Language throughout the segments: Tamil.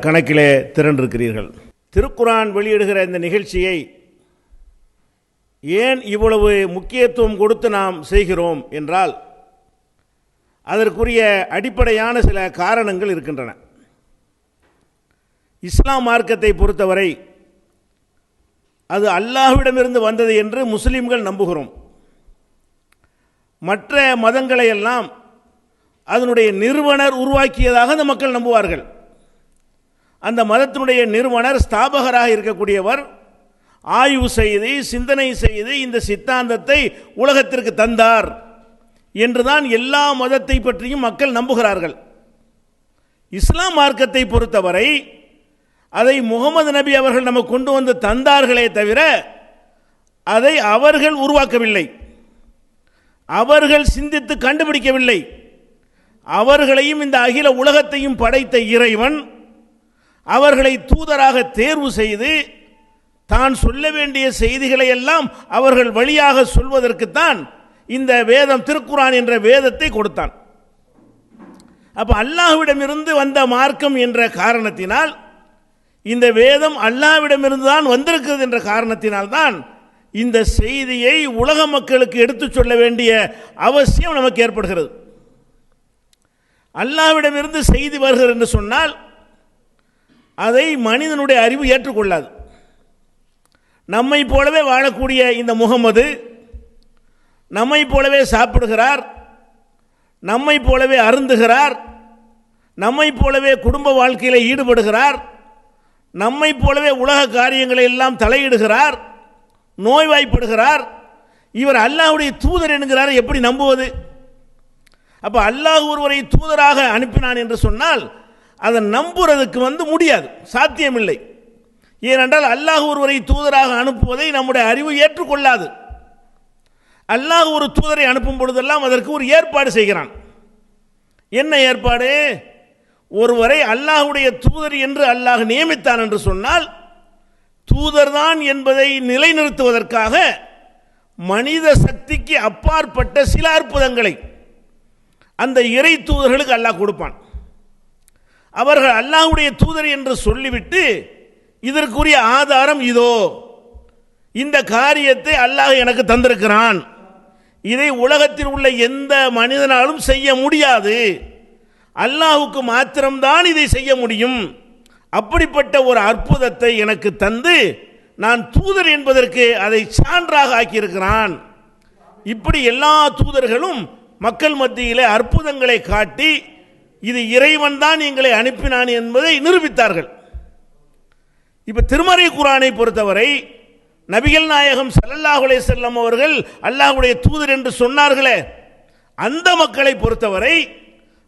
கணக்கிலே திரண்டிருக்கிறீர்கள். திருக்குர்ஆன் வெளியிடுகிற இந்த நிகழ்ச்சியை ஏன் இவ்வளவு முக்கியத்துவம் கொடுத்து நாம் செய்கிறோம் என்றால் அதற்குரிய அடிப்படையான சில காரணங்கள் இருக்கின்றன. இஸ்லாம் மார்க்கத்தை பொறுத்தவரை அது அல்லாஹ்விடமிருந்து வந்தது என்று முஸ்லிம்கள் நம்புகிறோம். மற்ற மதங்களை எல்லாம் அதனுடைய நிறுவனர் உருவாக்கியதாக அந்த மக்கள் நம்புவார்கள். அந்த மதத்தினுடைய நிறுவனர் ஸ்தாபகராக இருக்கக்கூடியவர் ஆய்வு செய்து சிந்தனை செய்து இந்த சித்தாந்தத்தை உலகத்திற்கு தந்தார் என்றுதான் எல்லா மதத்தை பற்றியும் மக்கள் நம்புகிறார்கள். இஸ்லாம் மார்க்கத்தை பொறுத்தவரை அதை முகமது நபி அவர்கள் நமக்கு கொண்டு வந்து தந்தார்களே தவிர அதை அவர்கள் உருவாக்கவில்லை, அவர்கள் சிந்தித்து கண்டுபிடிக்கவில்லை. அவர்களையும் இந்த அகில உலகத்தையும் படைத்த இறைவன் அவர்களை தூதராக தேர்வு செய்து தான் சொல்ல வேண்டிய செய்திகளை எல்லாம் அவர்கள் வழியாக சொல்வதற்குத்தான் இந்த வேதம் திருக்குர்ஆன் என்ற வேதத்தை கொடுத்தான். அப்ப அல்லாஹ்விடமிருந்து வந்த மார்க்கம் என்ற காரணத்தினால், இந்த வேதம் அல்லாஹ்விடமிருந்து தான் வந்திருக்கிறது என்ற காரணத்தினால் தான் இந்த செய்தியை உலக மக்களுக்கு எடுத்துச் சொல்ல வேண்டிய அவசியம் நமக்கு ஏற்படுகிறது. அல்லாஹ்விடமிருந்து செய்தி வருகிறது என்று சொன்னால் அதை மனிதனுடைய அறிவு ஏற்றுக்கொள்ளாது. நம்மை போலவே வாழக்கூடிய இந்த முகமது நம்மை போலவே சாப்பிடுகிறார், நம்மை போலவே அருந்துகிறார், நம்மை போலவே குடும்ப வாழ்க்கையில் ஈடுபடுகிறார், நம்மை போலவே உலக காரியங்களை எல்லாம் தலையிடுகிறார், நோய்வாய்ப்படுகிறார். இவர் அல்லாஹ்வுடைய தூதர் என்கிறார், எப்படி நம்புவது? அப்ப அல்லாஹ் ஒருவரை தூதராக அனுப்பினான் என்று சொன்னால் அதை நம்புறதுக்கு முடியாது, சாத்தியமில்லை. ஏனென்றால் அல்லாஹ் ஒருவரை தூதராக அனுப்புவதை நம்முடைய அறிவு ஏற்றுக்கொள்ளாது. அல்லாஹ் ஒரு தூதரை அனுப்பும் பொழுதெல்லாம் அதற்கு ஒரு ஏற்பாடு செய்கிறான். என்ன ஏற்பாடு? ஒருவரை அல்லாஹ்வுடைய தூதர் என்று அல்லாஹ் நியமித்தான் என்று சொன்னால் தூதர்தான் என்பதை நிலைநிறுத்துவதற்காக மனித சக்திக்கு அப்பாற்பட்ட சில அற்புதங்களை அந்த இறை தூதர்களுக்கு அல்லாஹ் கொடுப்பான். அவர்கள் அல்லாஹ்வுடைய தூதர் என்று சொல்லிவிட்டு இதற்குரிய ஆதாரம் இதோ, இந்த காரியத்தை அல்லாஹ் எனக்கு தந்திருக்கிறான், இதை உலகத்தில் உள்ள எந்த மனிதனாலும் செய்ய முடியாது, அல்லாஹ்வுக்கு மாத்திரம்தான் இதை செய்ய முடியும், அப்படிப்பட்ட ஒரு அற்புதத்தை எனக்கு தந்து நான் தூதர் என்பதற்கு அதை சான்றாக ஆக்கியிருக்கிறான். இப்படி எல்லா தூதர்களும் மக்கள் மத்தியிலே அற்புதங்களை காட்டி இது இறைவன் தான் எங்களை அனுப்பினான் என்பதை நிரூபித்தார்கள். இப்ப திருமறை குர்ஆனை பொறுத்தவரை நபிகள் நாயகம் ஸல்லல்லாஹு அலைஹி வஸல்லம் அவர்கள் அல்லாஹ்வுடைய தூதர் என்று சொன்னார்களே, அந்த மக்களை பொறுத்தவரை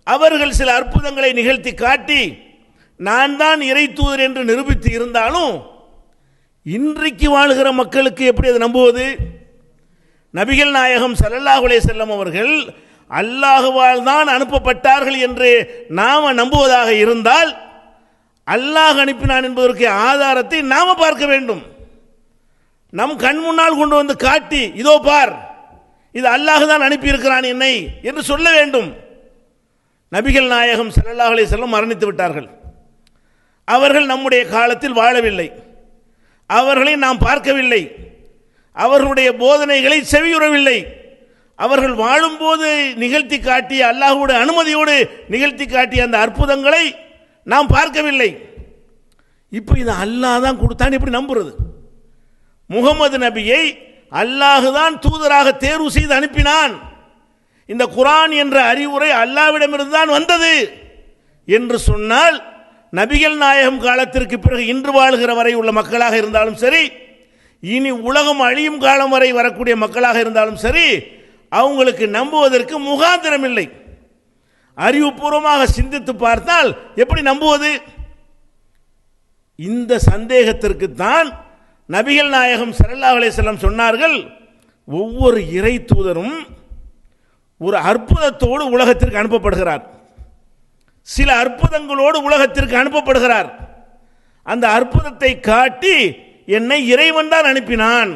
அவர்கள் சில அற்புதங்களை நிகழ்த்தி காட்டி நான் தான் இறை தூதர் என்று நிரூபித்து இருந்தாலும் இன்றைக்கு வாழ்கிற மக்களுக்கு எப்படி அதை நம்புவது? நபிகள் நாயகம் ஸல்லல்லாஹு அலைஹி வஸல்லம் அவர்கள் அல்லாஹ்வால் தான் அனுப்பப்பட்டார்கள் என்று நாம நம்புவதாக இருந்தால் அல்லாஹ் அனுப்பினான் என்பதற்கு ஆதாரத்தை நாம பார்க்க வேண்டும். நம் கண் முன்னால் கொண்டு வந்து காட்டி இதோ பார், இது அல்லாஹ் தான் அனுப்பியிருக்கிறான் என்னை என்று சொல்ல வேண்டும். நபிகள் நாயகம் ஸல்லல்லாஹு அலைஹி வஸல்லம் மரணித்து விட்டார்கள். அவர்கள் நம்முடைய காலத்தில் வாழவில்லை, அவர்களை நாம் பார்க்கவில்லை, அவர்களுடைய போதனைகளை செவியுறவில்லை. அவர்கள் வாழும்போது நிகழ்த்தி காட்டிய அல்லாஹ்வுடைய அனுமதியோடு நிகழ்த்தி காட்டிய அந்த அற்புதங்களை நாம் பார்க்கவில்லை. இப்போ இது அல்லாஹ் தான் கொடுத்தான், எப்படி நம்புறது? முகமது நபியை அல்லாஹ் தான் தூதராக தேர்வு செய்து அனுப்பினான், இந்த குர்ஆன் என்ற அறிவுரை அல்லாஹ்விடமிருந்து தான் வந்தது என்று சொன்னால் நபிகள் நாயகம் காலத்திற்கு பிறகு இன்று வாழ்கிற வரை உள்ள மக்களாக இருந்தாலும் சரி, இனி உலகம் அழியும் காலம் வரை வரக்கூடிய மக்களாக இருந்தாலும் சரி, அவங்களுக்கு நம்புவதற்கு முகாந்திரம் இல்லை. அறிவுபூர்வமாக சிந்தித்து பார்த்தால் எப்படி நம்புவது? இந்த சந்தேகத்திற்கு தான் நபிகள் நாயகம் ஸல்லல்லாஹு அலைஹி வஸல்லம் சொன்னார்கள், ஒவ்வொரு இறை தூதரும் ஒரு அற்புதத்தோடு உலகத்திற்கு அனுப்பப்படுகிறார், சில அற்புதங்களோடு உலகத்திற்கு அனுப்பப்படுகிறார். அந்த அற்புதத்தை காட்டி என்னை இறைவன் தான் அனுப்பினான்,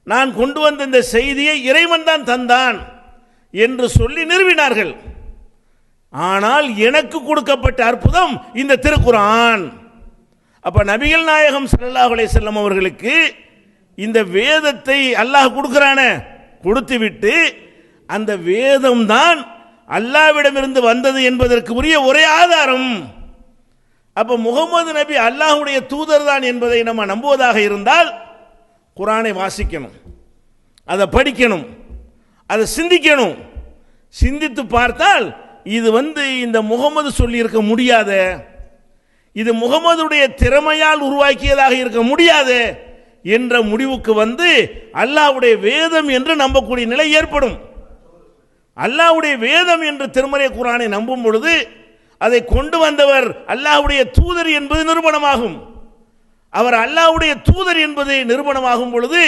நான் கொண்டு வந்த இந்த செய்தியை இறைவன் தான் தந்தான் என்று சொல்லி நிறுவினார்கள். ஆனால் எனக்கு கொடுக்கப்பட்ட அற்புதம் இந்த திருக்குர்ஆன். அப்ப நபிகள் நாயகம் ஸல்லல்லாஹு அலைஹி வஸல்லம் அவர்களுக்கு இந்த வேதத்தை அல்லாஹ் கொடுக்கிறானே, கொடுத்து விட்டு அந்த வேதம் தான் அல்லாஹ்விடமிருந்து வந்தது என்பதற்கு உரிய ஒரே ஆதாரம். அப்ப முகமது நபி அல்லாஹ்வுடைய தூதர் தான் என்பதை நம்ம நம்புவதாக இருந்தால் குர்ஆனை வாசிக்கணும், அதை படிக்கணும், அதை சிந்திக்கணும். சிந்தித்து பார்த்தால் இது இந்த முகமது சொல்லி இருக்க முடியாத, இது முகமதுடைய திறமையால் உருவாக்கியதாக இருக்க முடியாது என்ற முடிவுக்கு அல்லாஹ்வுடைய வேதம் என்று நம்பக்கூடிய நிலை ஏற்படும். அல்லாஹ்வுடைய வேதம் என்று திருமறை குர்ஆனை நம்பும் பொழுது அதை கொண்டு வந்தவர் அல்லாஹ்வுடைய தூதர் என்பது நிரூபணமாகும். அவர் அல்லாஹ்வுடைய தூதர் என்பது நிரூபணமாகும் பொழுது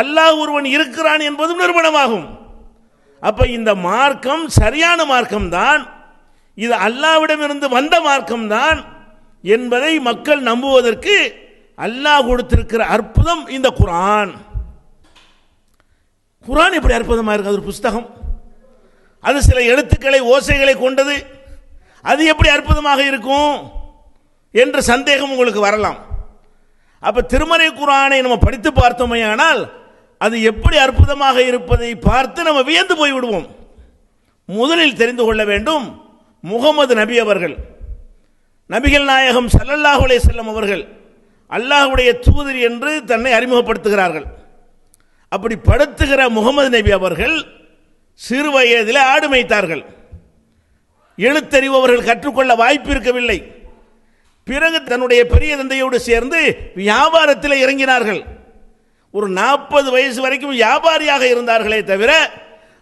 அல்லாஹ் ஒருவன் இருக்கிறான் என்பதும் நிரூபணமாகும். அப்ப இந்த மார்க்கம் சரியான மார்க்கம் தான், இது அல்லாஹ்விடமிருந்து வந்த மார்க்கம் தான் என்பதை மக்கள் நம்புவதற்கு அல்லாஹ் கொடுத்திருக்கிற அற்புதம் இந்த குர்ஆன். குர்ஆன் எப்படி அற்புதமாக இருக்கு? அது ஒரு புஸ்தகம், அது சில எழுத்துக்களை ஓசைகளை கொண்டது, அது எப்படி அற்புதமாக இருக்கும் என்ற சந்தேகம் உங்களுக்கு வரலாம். அப்ப திருமறை குர்ஆனை நம்ம படித்து பார்த்தோமேயானால் அது எப்படி அற்புதமாக இருப்பதை பார்த்து நம்ம வியந்து போய் விடுவோம். முதலில் தெரிந்து கொள்ள வேண்டும், முகமது நபி அவர்கள், நபிகள் நாயகம் ஸல்லல்லாஹு அலைஹி வஸல்லம் அவர்கள் அல்லாஹ்வுடைய தூதர் என்று தன்னை அறிமுகப்படுத்துகிறார்கள். அப்படி படுத்துகிற முகமது நபி அவர்கள் சிறு வயதில் ஆடு மேய்த்தார்கள். எழுத்தறிவு அவர்கள் கற்றுக்கொள்ள வாய்ப்பு இருக்கவில்லை. பிறகு தன்னுடைய பெரிய தந்தையோடு சேர்ந்து வியாபாரத்தில் இறங்கினார்கள். ஒரு 40 வயசு வரைக்கும் வியாபாரியாக இருந்தார்களே தவிர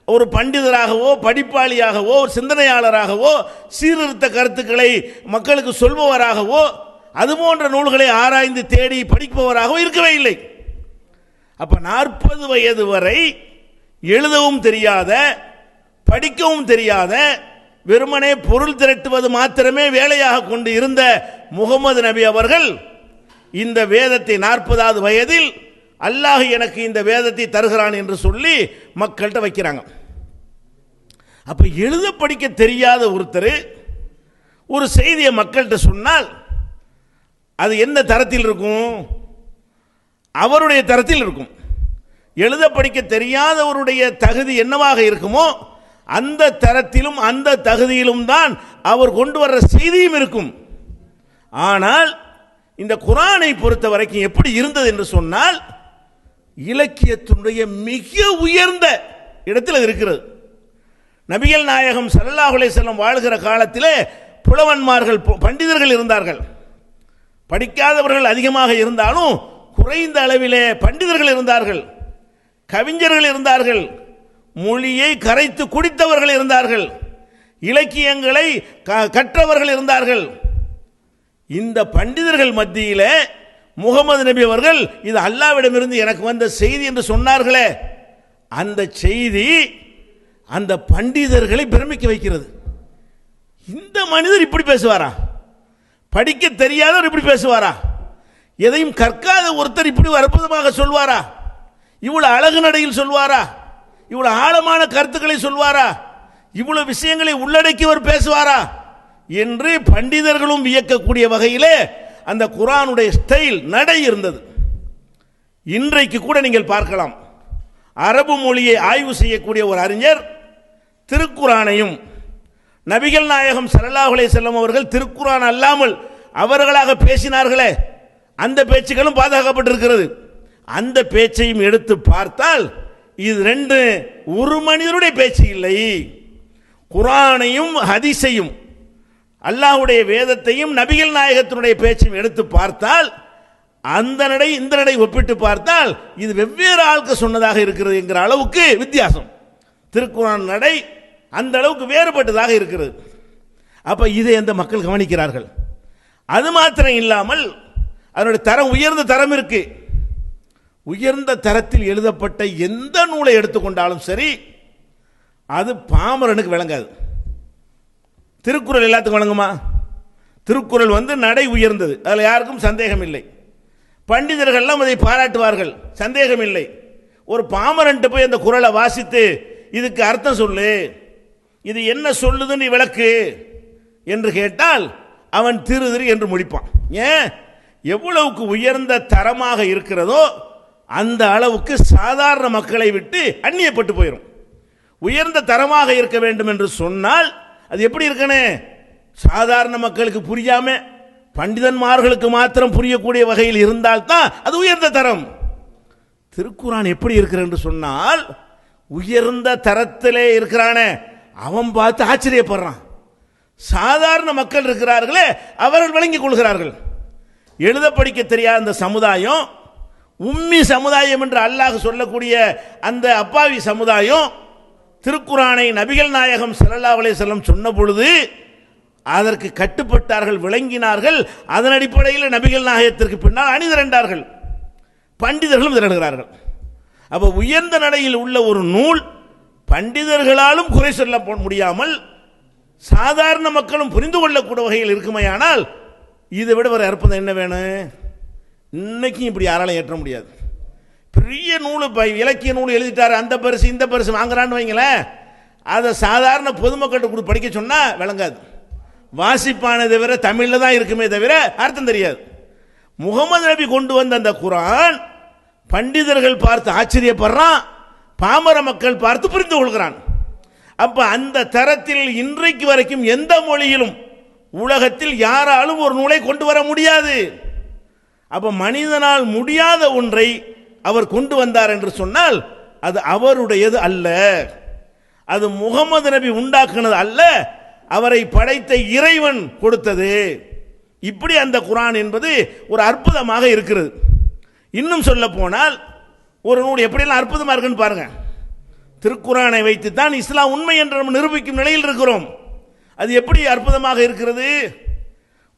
ஒரு பண்டிதராகவோ படிப்பாளியாகவோ ஒரு சிந்தனையாளராகவோ சீர்திருத்த கருத்துக்களை மக்களுக்கு சொல்பவராகவோ அது போன்ற நூல்களை ஆராய்ந்து தேடி படிப்பவராகவோ இருக்கவே இல்லை. அப்ப 40 வயது வரை எழுதவும் தெரியாத, படிக்கவும் தெரியாத, வெறுமனே பொருள் திரட்டுவது மாத்திரமே வேலையாக கொண்டு இருந்த முகமது நபி அவர்கள் இந்த வேதத்தை 40வது வயதில் அல்லாஹ் எனக்கு இந்த வேதத்தை தருகிறான் என்று சொல்லி மக்கள்கிட்ட வைக்கிறாங்க. அப்ப எழுத படிக்க தெரியாத ஒருத்தர் ஒரு செய்தியை மக்கள்கிட்ட சொன்னால் அது என்ன தரத்தில் இருக்கும்? அவருடைய தரத்தில் இருக்கும். எழுத படிக்க தெரியாதவருடைய தகுதி என்னவாக இருக்குமோ அந்த தரத்திலும் அந்த தகுதியிலும் தான் அவர் கொண்டு வர்ற செய்தியும் இருக்கும். ஆனால் இந்த குர்ஆனை பொறுத்த வரைக்கும் எப்படி இருந்தது என்று சொன்னால் இலக்கியத்தினுடைய மிக உயர்ந்த இடத்தில் இருக்கிறது. நபிகள் நாயகம் ஸல்லல்லாஹு அலைஹி வஸல்லம் வாழ்கிற காலத்திலே புலவன்மார்கள், பண்டிதர்கள் இருந்தார்கள். படிக்காதவர்கள் அதிகமாக இருந்தாலும் குறைந்த அளவிலே பண்டிதர்கள் இருந்தார்கள், கவிஞர்கள் இருந்தார்கள், மொழியை கரைத்து குடித்தவர்கள் இருந்தார்கள், இலக்கியங்களை கற்றவர்கள் இருந்தார்கள். இந்த பண்டிதர்கள் மத்தியிலே முகமது நபி அவர்கள் இது அல்லாஹ்விடமிருந்து எனக்கு வந்த செய்தி என்று சொன்னார்களே, அந்த செய்தி அந்த பண்டிதர்களை பிரமிக்க வைக்கிறது. இந்த மனிதர் இப்படி பேசுவாரா? படிக்க தெரியாதவர் இப்படி பேசுவாரா? எதையும் கற்காத ஒருத்தர் இப்படி அற்புதமாக சொல்வாரா? இவ்வளவு அழகு நடையில் சொல்வாரா? இவ்வளவு ஆழமான கருத்துக்களை சொல்வாரா? இவ்வளவு விஷயங்களை உள்ளடக்கியவர் பேசுவாரா என்று பண்டிதர்களும் வியக்கக்கூடிய வகையிலே அந்த குர்ஆனுடைய ஸ்டைல், நடை இருந்தது. இன்றைக்கு கூட நீங்கள் பார்க்கலாம், அரபு மொழியை ஆய்வு செய்யக்கூடிய ஒரு அறிஞர் திருக்குர்ஆனையும் நபிகள் நாயகம் ஸல்லல்லாஹு அலைஹி வஸல்லம் அவர்கள் திருக்குர்ஆன் அல்லாமல் அவர்களாக பேசினார்களே அந்த பேச்சுகளும் பாதுகாக்கப்பட்டிருக்கிறது. அந்த பேச்சையும் எடுத்து பார்த்தால் இது ரெண்டு ஒரு மனிதருடைய பேச்சு இல்லை. குர்ஆனையும் ஹதீஸையும் அல்லாஹ்வுடைய வேதத்தையும் நபிகள் நாயகத்தினுடைய பேச்சையும் எடுத்து பார்த்தால் அந்த நடை இந்த நடை ஒப்பிட்டு பார்த்தால் இது வெவ்வேறு ஆளுக்கு சொன்னதாக இருக்கிறது என்கிற அளவுக்கு வித்தியாசம். திருக்குர்ஆன் நடை அந்த அளவுக்கு வேறுபட்டதாக இருக்கிறது. அப்ப இதை அந்த மக்கள் கவனிக்கிறார்கள். அது மாத்திரம் இல்லாமல் அதனுடைய தரம், உயர்ந்த தரம் இருக்கு. உயர்ந்த தரத்தில் எழுதப்பட்ட எந்த நூலை எடுத்துக்கொண்டாலும் சரி அது பாமரனுக்கு விளங்காது. திருக்குறள் எல்லாத்துக்கும் வழங்குமா? திருக்குறள் நடை உயர்ந்தது, அதில் யாருக்கும் சந்தேகம் இல்லை. பண்டிதர்கள்லாம் அதை பாராட்டுவார்கள், சந்தேகம் இல்லை. ஒரு பாமரன்ட்டு போய் அந்த குறளை வாசித்து இதுக்கு அர்த்தம் சொல்லு, இது என்ன சொல்லுதுன்னு விளக்கு என்று கேட்டால் அவன் திரு என்று முடிப்பான். ஏன்? எவ்வளவுக்கு உயர்ந்த தரமாக இருக்கிறதோ அந்த அளவுக்கு சாதாரண மக்களை விட்டு அந்நியப்பட்டு போயிடும். உயர்ந்த தரமாக இருக்க வேண்டும் என்று சொன்னால் அது எப்படி இருக்கணும்? சாதாரண மக்களுக்கு புரியாம பண்டிதன்மார்களுக்கு மாத்திரம் புரியக்கூடிய வகையில் இருந்தால்தான் அது உயர்ந்த தரம். திருக்குரான் எப்படி இருக்கிறது என்று சொன்னால் உயர்ந்த தரத்திலே இருக்கிறானே அவன் பார்த்து ஆச்சரியப்படுறான். சாதாரண மக்கள் இருக்கிறார்களே அவர்கள் விளங்கிக் கொள்கிறார்கள். எழுத படிக்க தெரியாத அந்த சமுதாயம், உம்மி சமுதாயம் என்று அல்லாஹ் சொல்லக்கூடிய அந்த அப்பாவி சமுதாயம் திருக்குரானை நபிகள் நாயகம் ஸல்லல்லாஹு அலைஹி வஸல்லம் சொன்ன பொழுது அதற்கு கட்டுப்பட்டார்கள், விளங்கினார்கள். அதன் அடிப்படையில் நபிகள் நாயகத்திற்கு பின்னால் அணிதிரண்டார்கள், பண்டிதர்களும் திரளுகிறார்கள். அப்ப உயர்ந்த நடையில் உள்ள ஒரு நூல் பண்டிதர்களாலும் குறை சொல்ல முடியாமல் சாதாரண மக்களும் புரிந்து கொள்ளக்கூடிய வகையில் இருக்குமையானால் இதை விட ஒரு அற்புதம் என்ன வேணும்? இன்னைக்கும் இப்படி யாராலும் ஏற்ற முடியாது. பெரிய நூல், இலக்கிய நூல் எழுதிட்டாரு, அந்த பரிசு இந்த பரிசு வாங்குறான்னு வைங்களேன், அதை சாதாரண பொதுமக்கள்கிட்ட கூட படிக்க சொன்னா விளங்காது. வாசிப்பானதை தவிர தமிழில் தான் இருக்குமே தவிர அர்த்தம் தெரியாது. முகமது நபி கொண்டு வந்த அந்த குரான் பண்டிதர்கள் பார்த்து ஆச்சரியப்படுறான், பாமர மக்கள் பார்த்து புரிந்து கொள்கிறான். அப்ப அந்த தரத்தில் இன்றைக்கு வரைக்கும் எந்த மொழியிலும் உலகத்தில் யாராலும் ஒரு நூலை கொண்டு வர முடியாது. அப்ப மனிதனால் முடியாத ஒன்றை அவர் கொண்டு வந்தார் என்று சொன்னால் அது அவருடையது அல்ல, அது முகமது நபி உண்டாக்குனது அல்ல, அவரை படைத்த இறைவன் கொடுத்தது. இப்படி அந்த குரான் என்பது ஒரு அற்புதமாக இருக்கிறது. இன்னும் சொல்ல போனால் ஒரு நூல் எப்படியெல்லாம் அற்புதமாக இருக்குன்னு பாருங்க. திருக்குரானை வைத்து தான் இஸ்லாம் உண்மை என்று நம்ம நிரூபிக்கும் நிலையில் இருக்கிறோம். அது எப்படி அற்புதமாக இருக்கிறது?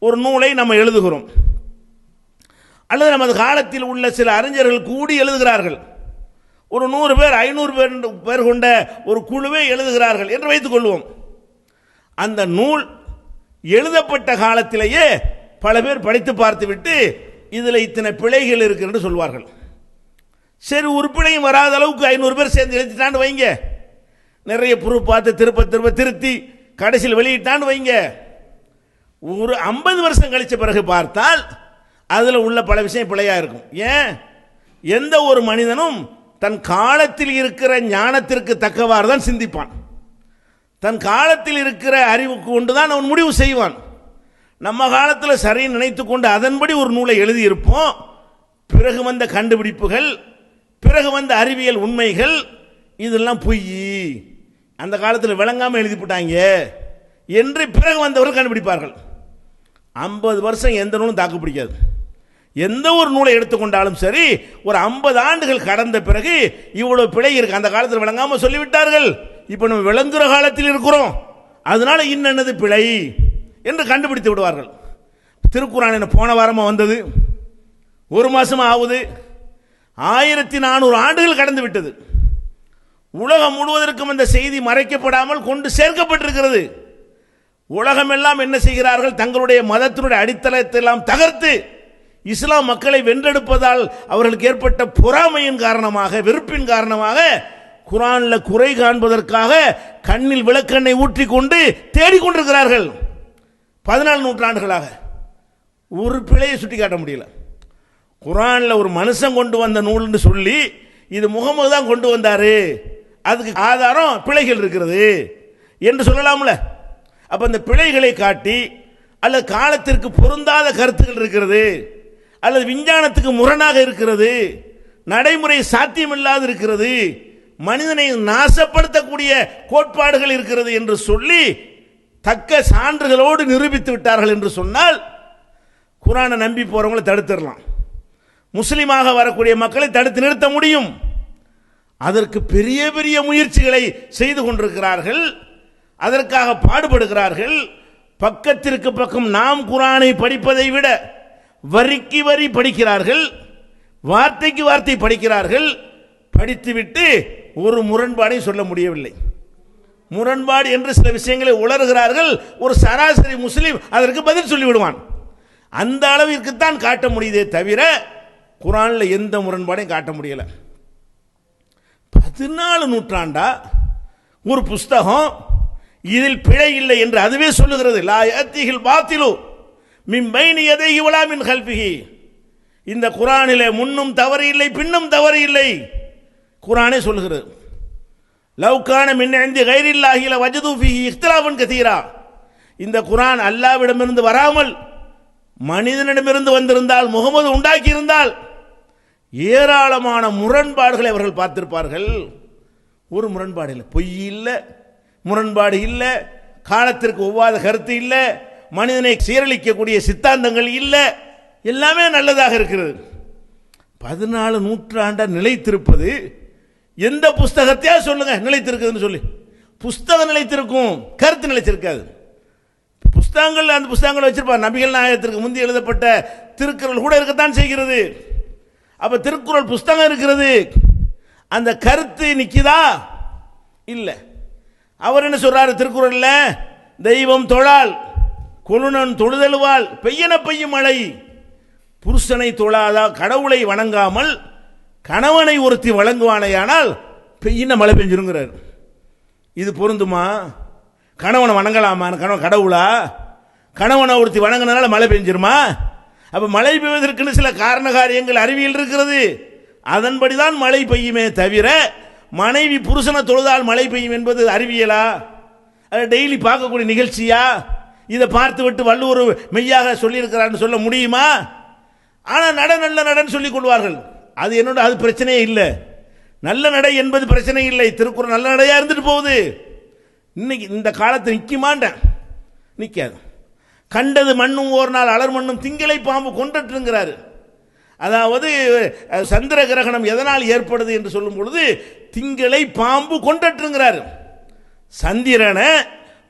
ஒரு நூலை நம்ம எழுதுகிறோம், அல்லது நமது காலத்தில் உள்ள சில அறிஞர்கள் கூடி எழுதுகிறார்கள். ஒரு 100 பேர் 500 பேர் கொண்ட ஒரு குழுவே எழுதுகிறார்கள் என்று வைத்துக் கொள்வோம். அந்த நூல் எழுதப்பட்ட காலத்திலேயே பல பேர் படித்து பார்த்துவிட்டு இதில் இத்தனை பிழைகள் இருக்கு என்று சொல்வார்கள். சரி, ஒரு பிழையும் வராத அளவுக்கு 500 பேர் சேர்ந்து எழுதிட்டான்னு வைங்க, நிறைய ப்ரூஃப் பார்த்து திருப்ப திருத்தி கடைசியில் வெளியிட்டான்னு வைங்க, ஒரு 50 வருஷம் கழிச்ச பிறகு பார்த்தால் அதில் உள்ள பல விஷயம் பிழையா இருக்கும். ஏன்? எந்த ஒரு மனிதனும் தன் காலத்தில் இருக்கிற ஞானத்திற்கு தக்கவாறு தான் சிந்திப்பான், தன் காலத்தில் இருக்கிற அறிவுக்கு கொண்டுதான் அவன் முடிவு செய்வான். நம்ம காலத்தில் சரின்னு நினைத்து கொண்டு அதன்படி ஒரு நூலை எழுதியிருப்போம். பிறகு வந்த கண்டுபிடிப்புகள், பிறகு வந்த அறிவியல் உண்மைகள் இதெல்லாம் பொய், அந்த காலத்தில் விளங்காமல் எழுதிவிட்டாங்க என்று பிறகு வந்தவர்கள் கண்டுபிடிப்பார்கள். 50 வருஷம் எந்த நூலும் தாக்கு பிடிக்காது. எந்த ஒரு நூலை எடுத்துக்கொண்டாலும் சரி, ஒரு 50 ஆண்டுகள் கடந்த பிறகு இவ்வளவு பிழை இருக்கு, அந்த காலத்தில் விளங்காமல் சொல்லிவிட்டார்கள், இப்போ நம்ம விளங்குற காலத்தில் இருக்கிறோம், அதனால இன்னது பிழை என்று கண்டுபிடித்து விடுவார்கள். திருக்குரான் என்ன போன வாரமாக வந்தது, ஒரு மாசமா ஆகுது, 1400 ஆண்டுகள் கடந்து விட்டது. உலகம் முழுவதற்கும் அந்த செய்தி மறைக்கப்படாமல் கொண்டு சேர்க்கப்பட்டிருக்கிறது. உலகமெல்லாம் என்ன செய்கிறார்கள்? தங்களுடைய மதத்தினுடைய அடித்தளத்தை எல்லாம் தகர்த்து இஸ்லாம் மக்களை வென்றெடுப்பதால் அவர்களுக்கு ஏற்பட்ட பொறாமையின் காரணமாக, வெறுப்பின் காரணமாக குரான்ல குறை காண்பதற்காக கண்ணில் விளக்கெண்ணை ஊற்றி கொண்டு தேடிக்கொண்டிருக்கிறார்கள். 14 நூற்றாண்டுகளாக ஒரு பிழையை சுட்டி காட்ட முடியல. குரான்ல ஒரு மனுஷன் கொண்டு வந்த நூல்னு சொல்லி இது முகமது தான் கொண்டு வந்தாரு, அதுக்கு ஆதாரம் பிழைகள் இருக்கிறது என்று சொல்லலாம்ல. அப்ப அந்த பிழைகளை காட்டி, அல்லது காலத்திற்கு பொருந்தாத கருத்துக்கள் இருக்கிறது, அல்லது விஞ்ஞானத்துக்கு முரணாக இருக்கிறது, நடைமுறை சாத்தியமில்லாது இருக்கிறது, மனிதனை நாசப்படுத்தக்கூடிய கோட்பாடுகள் இருக்கிறது என்று சொல்லி தக்க சான்றுகளோடு நிரூபித்து விட்டார்கள் என்று சொன்னால் குரானை நம்பி போறவங்களை தடுத்துடலாம், முஸ்லிமாக வரக்கூடிய மக்களை தடுத்து நிறுத்த முடியும். அதற்கு பெரிய பெரிய முயற்சிகளை செய்து கொண்டிருக்கிறார்கள், அதற்காக பாடுபடுகிறார்கள். பக்கத்திற்கு பக்கம் நாம் குரானை படிப்பதை விட வரிக்கு வரி படிக்கிறார்கள், வார்த்தைக்கு வார்த்தை படிக்கிறார்கள். படித்துவிட்டு ஒரு முரண்பாடை சொல்ல முடியவில்லை. முரண்பாடு என்று சில விஷயங்களை உளறுகிறார்கள். ஒரு சராசரி முஸ்லிம் அதற்கு பதில் சொல்லிவிடுவான். அந்த அளவிற்கு தான் காட்ட முடியுதே தவிர குரான்ல எந்த முரண்பாடையும் காட்ட முடியல. 14 நூற்றாண்டா ஒரு புஸ்தகம் இதில் பிழை இல்லை என்று அதுவே சொல்லுகிறது. லா யஅத்திஹில் பாத்திலு மின் பைனி யதைஹி வலா மின் கல்பிஹி. இந்த குர்ஆனிலே முன்னும் தவறு இல்லை, பின்னும் தவறு இல்லை. குர்ஆனே சொல்லுகிறது. லவ் கான மின் இன்தி கைரில்லாஹி லவஜது ஃபீஹி இக்திலாஃபன் கதீரா. இந்த குர்ஆன் அல்லாஹ்விடமிருந்து வராமல் மனிதனிடமிருந்து வந்திருந்தால், முகமது உண்டாக்கி இருந்தால் ஏராளமான முரண்பாடுகளை அவர்கள் பார்த்திருப்பார்கள். ஒரு முரண்பாடு இல்லை, பொய் இல்லை, முரண்பாடு இல்லை, காலத்திற்கு ஒவ்வாத கருத்து இல்லை, மனிதனை சீரழிக்கக்கூடிய சித்தாந்தங்கள் இல்லை, எல்லாமே நல்லதாக இருக்கிறது. 14 நூற்றாண்டா நிலைத்திருப்பது எந்த புஸ்தகத்தையா சொல்லுங்க நிலைத்திருக்குதுன்னு சொல்லி. புஸ்தகம் நிலைத்திருக்கும், கருத்து நிலைத்திருக்காது. புஸ்தகங்கள் அந்த புஸ்தகங்கள் வச்சிருப்பார். நபிகள் நாயகத்திற்கு முந்தி எழுதப்பட்ட திருக்குறள் கூட இருக்கத்தான் செய்கிறது. அப்ப திருக்குறள் புஸ்தகம் இருக்கிறது, அந்த கருத்து நிக்குதா? இல்லை. அவர் என்ன சொல்றாரு திருக்குறள்ல? தெய்வம் தொழால் கொழுனன் தொழுதழுவால் பெய்யன பெய்யும் மழை. புருஷனை தொழாதா, கடவுளை வணங்காமல் கணவனை ஒருத்தி வழங்குவானையானால் பெய்யின மழை பெஞ்சிருங்கிறார். இது பொருந்துமா? கணவனை வணங்கலாமா? கணவன் கடவுளா? கணவனை ஒருத்தி வணங்கினால மழை பெஞ்சிருமா? அப்ப மழை பெய்வதற்குன்னு சில காரண காரியங்கள் அறிவியல் இருக்கிறது. அதன்படிதான் மழை பெய்யுமே தவிர மனைவி புருஷனை தொழுதால் மழை பெய்யும் என்பது அறிவியலா? டெய்லி பார்க்கக்கூடிய நிகழ்ச்சியா? இதை பார்த்து விட்டு வள்ளுவர் மெய்யாக சொல்லியிருக்கிறான்னு சொல்ல முடியுமா? ஆனால் நல்ல நடன்னு சொல்லிக் கொள்வார்கள். அது என்னோட அது பிரச்சனையே இல்லை. நல்ல நடை என்பது பிரச்சனை இல்லை. திருக்குறள் நல்ல நடையா இருந்துட்டு போகுது. இன்னைக்கு இந்த காலத்தை நிற்குமாண்ட நிற்காது. கண்டது மண்ணும் ஓர் நாள் அலர் மண்ணும் திங்களை பாம்பு கொண்டட்டுங்கிறாரு. அதாவது சந்திர கிரகணம் எதனால் ஏற்படுது என்று சொல்லும் பொழுது திங்களை பாம்பு கொண்டட்டுங்கிறாரு. சந்திரனை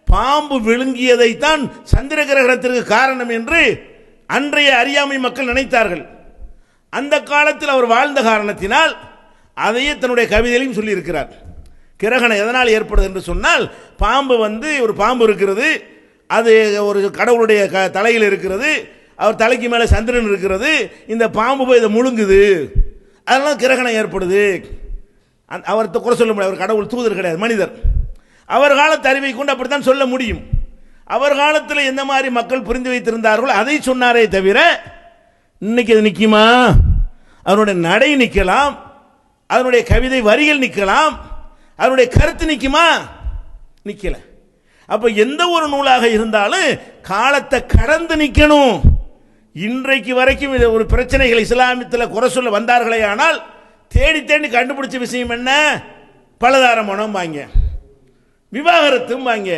பாம்பு விழுங்கியதைத்தான் சந்திர கிரகணத்திற்கு காரணம் என்று அன்றைய அறியாமை மக்கள் நினைத்தார்கள். அந்த காலத்தில் அவர் வாழ்ந்த காரணத்தினால் அதையே தன்னுடைய கவிதையிலும் சொல்லியிருக்கிறார். கிரகணம் எதனால் ஏற்படுது என்று சொன்னால், பாம்பு ஒரு பாம்பு இருக்கிறது, அது ஒரு கடவுளுடைய தலையில் இருக்கிறது, அவர் தலைக்கு மேலே சந்திரன் இருக்கிறது, இந்த பாம்பு போய் இதை முழுங்குது, அதனால கிரகணம் ஏற்படுது. அவர் குறை சொல்ல முடியாது, அவர் கடவுள் தூதர் கிடையாது, மனிதர். அவர் காலத்து அறிவை கொண்டு அப்படித்தான் சொல்ல முடியும். அவர் காலத்தில் எந்த மாதிரி மக்கள் புரிந்து வைத்திருந்தார்களோ அதை சொன்னாரே தவிர இன்னைக்கு அது நிற்குமா? அதனுடைய நடை நிற்கலாம், அதனுடைய கவிதை வரிகள் நிற்கலாம், அதனுடைய கருத்து நிற்குமா? நிற்கல. அப்ப எந்த ஒரு நூலாக இருந்தாலும் காலத்தை கடந்து நிற்கணும். இன்றைக்கு வரைக்கும் ஒரு பிரச்சனைகள் இஸ்லாமியத்தில் குறை சொல்ல வந்தார்களே ஆனால் தேடி தேடி கண்டுபிடிச்ச விஷயம் என்ன? பலதார மனம் வாங்க, விவாகரத்தும் வாங்க,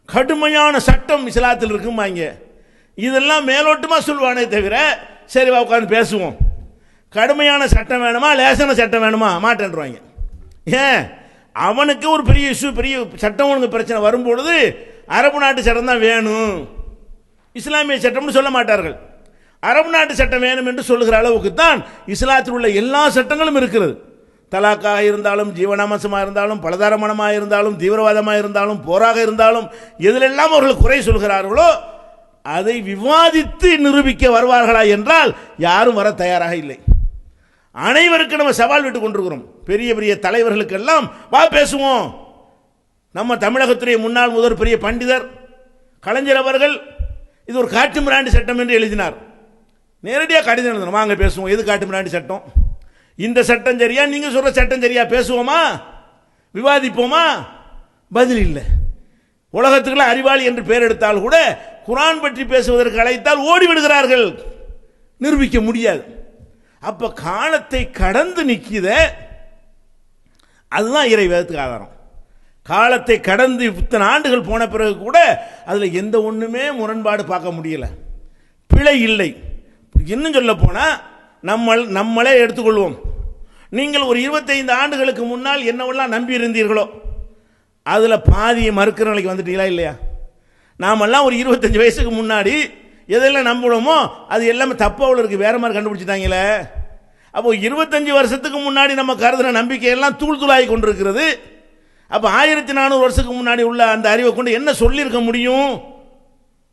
கடுமையான சட்டம் இஸ்லாத்தில் இருக்கும் வாங்க. இதெல்லாம் மேலோட்டமாக சொல்வானே தவிர சரி வா உட்காந்து பேசுவோம். கடுமையான சட்டம் வேணுமா, லேசான சட்டம் வேணுமா? மாட்டேன்றாங்க. ஏன்? அவனுக்கு ஒரு பெரிய இஷ்யூ, பெரிய சட்டம் ஒழுங்கு பிரச்சனை வரும்பொழுது அரபு நாட்டு சட்டம் தான் வேணும், இஸ்லாமிய சட்டம்னு சொல்ல மாட்டார்கள். அரபு நாட்டு சட்டம் வேணும் என்று சொல்லுகிற அளவுக்கு தான் இஸ்லாத்தில் உள்ள எல்லா சட்டங்களும் இருக்கிறது. தலாக்காக இருந்தாலும், ஜீவனாம்சமாக இருந்தாலும், பலதாரமனமாக இருந்தாலும், தீவிரவாதமாக இருந்தாலும், போராக இருந்தாலும், எதிலெல்லாம் அவர்கள் குறை சொல்கிறார்களோ அதை விவாதித்து நிரூபிக்க வருவார்களா என்றால் யாரும் வர தயாராக இல்லை. அனைவருக்கு நம்ம சவால் விட்டு கொண்டிருக்கிறோம். பெரிய பெரிய தலைவர்களுக்கெல்லாம் வா பேசுவோம். நம்ம தமிழகத்துடைய முன்னாள் முதல் பெரிய பண்டிதர் கலைஞர் அவர்கள் இது ஒரு காட்டு மிராண்டி சட்டம் என்று எழுதினார். நேரடியாக கடிதம் எழுதணும், வாங்க பேசுவோம். எது காட்டு மிராண்டி சட்டம்? இந்த சட்டம் சரியா, நீங்க சொல்ற சட்டம் சரியா? பேசுவோமா, விவாதிப்போமா? பதில் இல்லை. உலகத்துக்குள்ள அறிவாளி என்று பெயர் எடுத்தால் கூட குர்ஆன் பற்றி பேசுவதற்கு அழைத்தால் ஓடிவிடுகிறார்கள், நிரூபிக்க முடியாது. அப்ப காலத்தை கடந்து நிற்கிற அதுதான் இறை வேதத்துக்கு ஆதாரம். காலத்தை கடந்து இத்தனை ஆண்டுகள் போன பிறகு கூட அதுல எந்த ஒண்ணுமே முரண்பாடு பார்க்க முடியல, பிழை இல்லை. இன்னும் சொல்ல போனா நம்மளே எடுத்துக்கொள்வோம். நீங்கள் ஒரு 25 ஆண்டுகளுக்கு முன்னால் என்னவெல்லாம் நம்பி இருந்தீர்களோ அதுல பாதியை மறுக்கிற நிலைக்கு வந்துட்டீங்களா இல்லையா? நாமெல்லாம் ஒரு 25 வயசுக்கு முன்னாடி எதெல்லாம் நம்பணுமோ அது எல்லாமே தப்பாவில் இருக்கு, வேற மாதிரி கண்டுபிடிச்சிட்டாங்களே. அப்போ 25 வருஷத்துக்கு முன்னாடி நம்ம கருதுன நம்பிக்கையெல்லாம் தூள் தூளாகி கொண்டிருக்கிறது. அப்ப 1400 வருஷத்துக்கு முன்னாடி உள்ள அந்த அறிவை கொண்டு என்ன சொல்லியிருக்க முடியும்?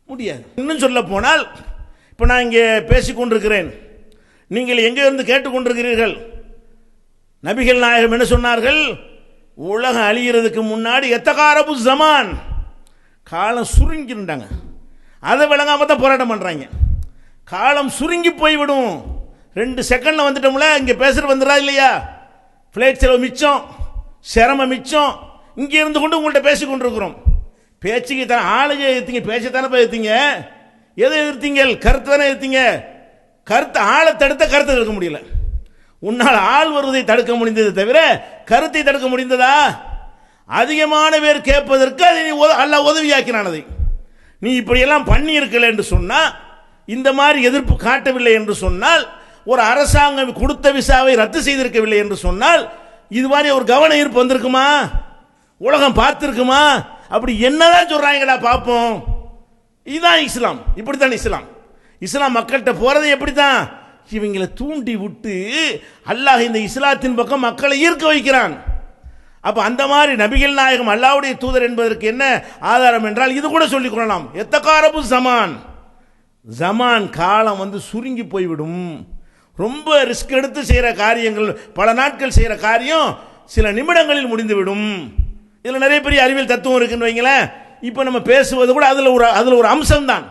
முடியாது. இன்னும் சொல்ல போனால் இப்போ நான் இங்கே பேசிக்கொண்டிருக்கிறேன், நீங்கள் எங்கே இருந்து கேட்டுக்கொண்டிருக்கிறீர்கள். நபிகள் நாயகம் என்ன சொன்னார்கள்? உலகம் அழிகிறதுக்கு முன்னாடி எத்தகாரபு ஜமான், காலம் சுருங்கிட்டாங்க. அதை விளங்காம தான் போராட்டம் பண்ணுறாங்க. காலம் சுருங்கி போய்விடும். 2 செகண்டில் வந்துட்டோம்ல, இங்கே பேசுகிற வந்துடுறா இல்லையா? ஃப்ளைட் செலவு மிச்சம், சிரமம் மிச்சம். இங்கே இருந்து கொண்டு உங்கள்கிட்ட பேசி கொண்டிருக்கிறோம். பேச்சுக்கு தானே ஆளுங்க எதிர்த்தீங்க, பேச்சத்தானே போய் எதிர்த்தீங்க. எதை எதிர்த்தீங்க? கருத்து தானே எதிர்த்தீங்க. கருத்து ஆளை தடுத்த கருத்தை தடுக்க முடியல. உன்னால் ஆள் வருவதை தடுக்க முடிந்தது தவிர கருத்தை தடுக்க முடிந்ததா? அதிகமான பேர் கேட்பதற்கு அதை நீ அல்லாஹ் உதவியாக்கினான். அதை நீ இப்படியெல்லாம் பண்ணி இருக்கல என்று சொன்னால், இந்த மாதிரி எதிர்ப்பு காட்டவில்லை என்று சொன்னால், ஒரு அரசாங்கம் கொடுத்த விசாவை ரத்து செய்திருக்கவில்லை என்று சொன்னால், இது மாதிரி ஒரு கவன ஈர்ப்பு வந்திருக்குமா? உலகம் பார்த்திருக்குமா? அப்படி என்னதான் சொல்றாங்கடா பார்ப்போம். இதுதான் இஸ்லாம். இப்படித்தான் இஸ்லாம். இஸ்லாம் மக்கள்கிட்ட போறது எப்படித்தான்? இவங்களை தூண்டி விட்டு அல்லாஹ் இந்த இஸ்லாத்தின் பக்கம் மக்களை ஈர்க்க வைக்கிறான். அப்ப அந்த மாதிரி நபிகள் நாயகம் அல்லாஹ்வுடைய தூதர் என்பதற்கு என்ன ஆதாரம் என்றால், இது கூட சொல்லிக் கொள்ளலாம். எத்தகாரபு ஜமான், ஜமான் காலம் வந்து சுருங்கி போய்விடும். ரொம்ப ரிஸ்க் எடுத்து செய்கிற காரியங்கள், பல நாட்கள் செய்கிற காரியம் சில நிமிடங்களில் முடிந்துவிடும். இதில் நிறைய பெரிய அறிவியல் தத்துவம் இருக்குன்னு வைங்களேன். இப்போ நம்ம பேசுவது கூட அதில் ஒரு அம்சம் தான்.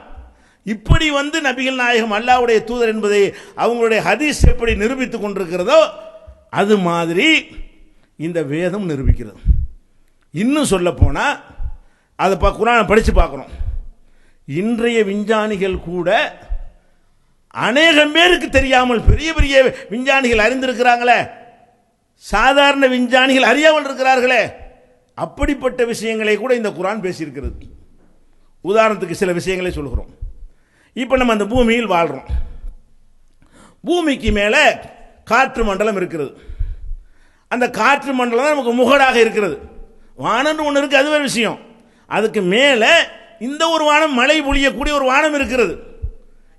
இப்படி வந்து நபிகள் நாயகம் அல்லாஹ்வுடைய தூதர் என்பதை அவங்களுடைய ஹதீஸ் எப்படி நிரூபித்துக் கொண்டிருக்கிறதோ அது மாதிரி இந்த வேதம் நிரூபிக்கிறது. இன்னும் சொல்ல போனால் அதை குர்ஆனை படித்து பார்க்குறோம். இன்றைய விஞ்ஞானிகள் கூட அநேகம் பேருக்கு தெரியாமல் பெரிய பெரிய விஞ்ஞானிகள் அறிந்திருக்கிறாங்களே, சாதாரண விஞ்ஞானிகள் அறியாமல் இருக்கிறார்களே, அப்படிப்பட்ட விஷயங்களை கூட இந்த குர்ஆன் பேசியிருக்கிறது. உதாரணத்துக்கு சில விஷயங்களை சொல்கிறோம். இப்போ நம்ம அந்த பூமியில் வாழ்கிறோம். பூமிக்கு மேலே காற்று மண்டலம் இருக்கிறது. அந்த காற்று மண்டலம் தான் நமக்கு முகடாக இருக்கிறது. வானம்னு ஒன்று இருக்குது, அது வேறு விஷயம். அதுக்கு மேலே இந்த ஒரு வானம், மழை பொழியக்கூடிய ஒரு வானம் இருக்கிறது.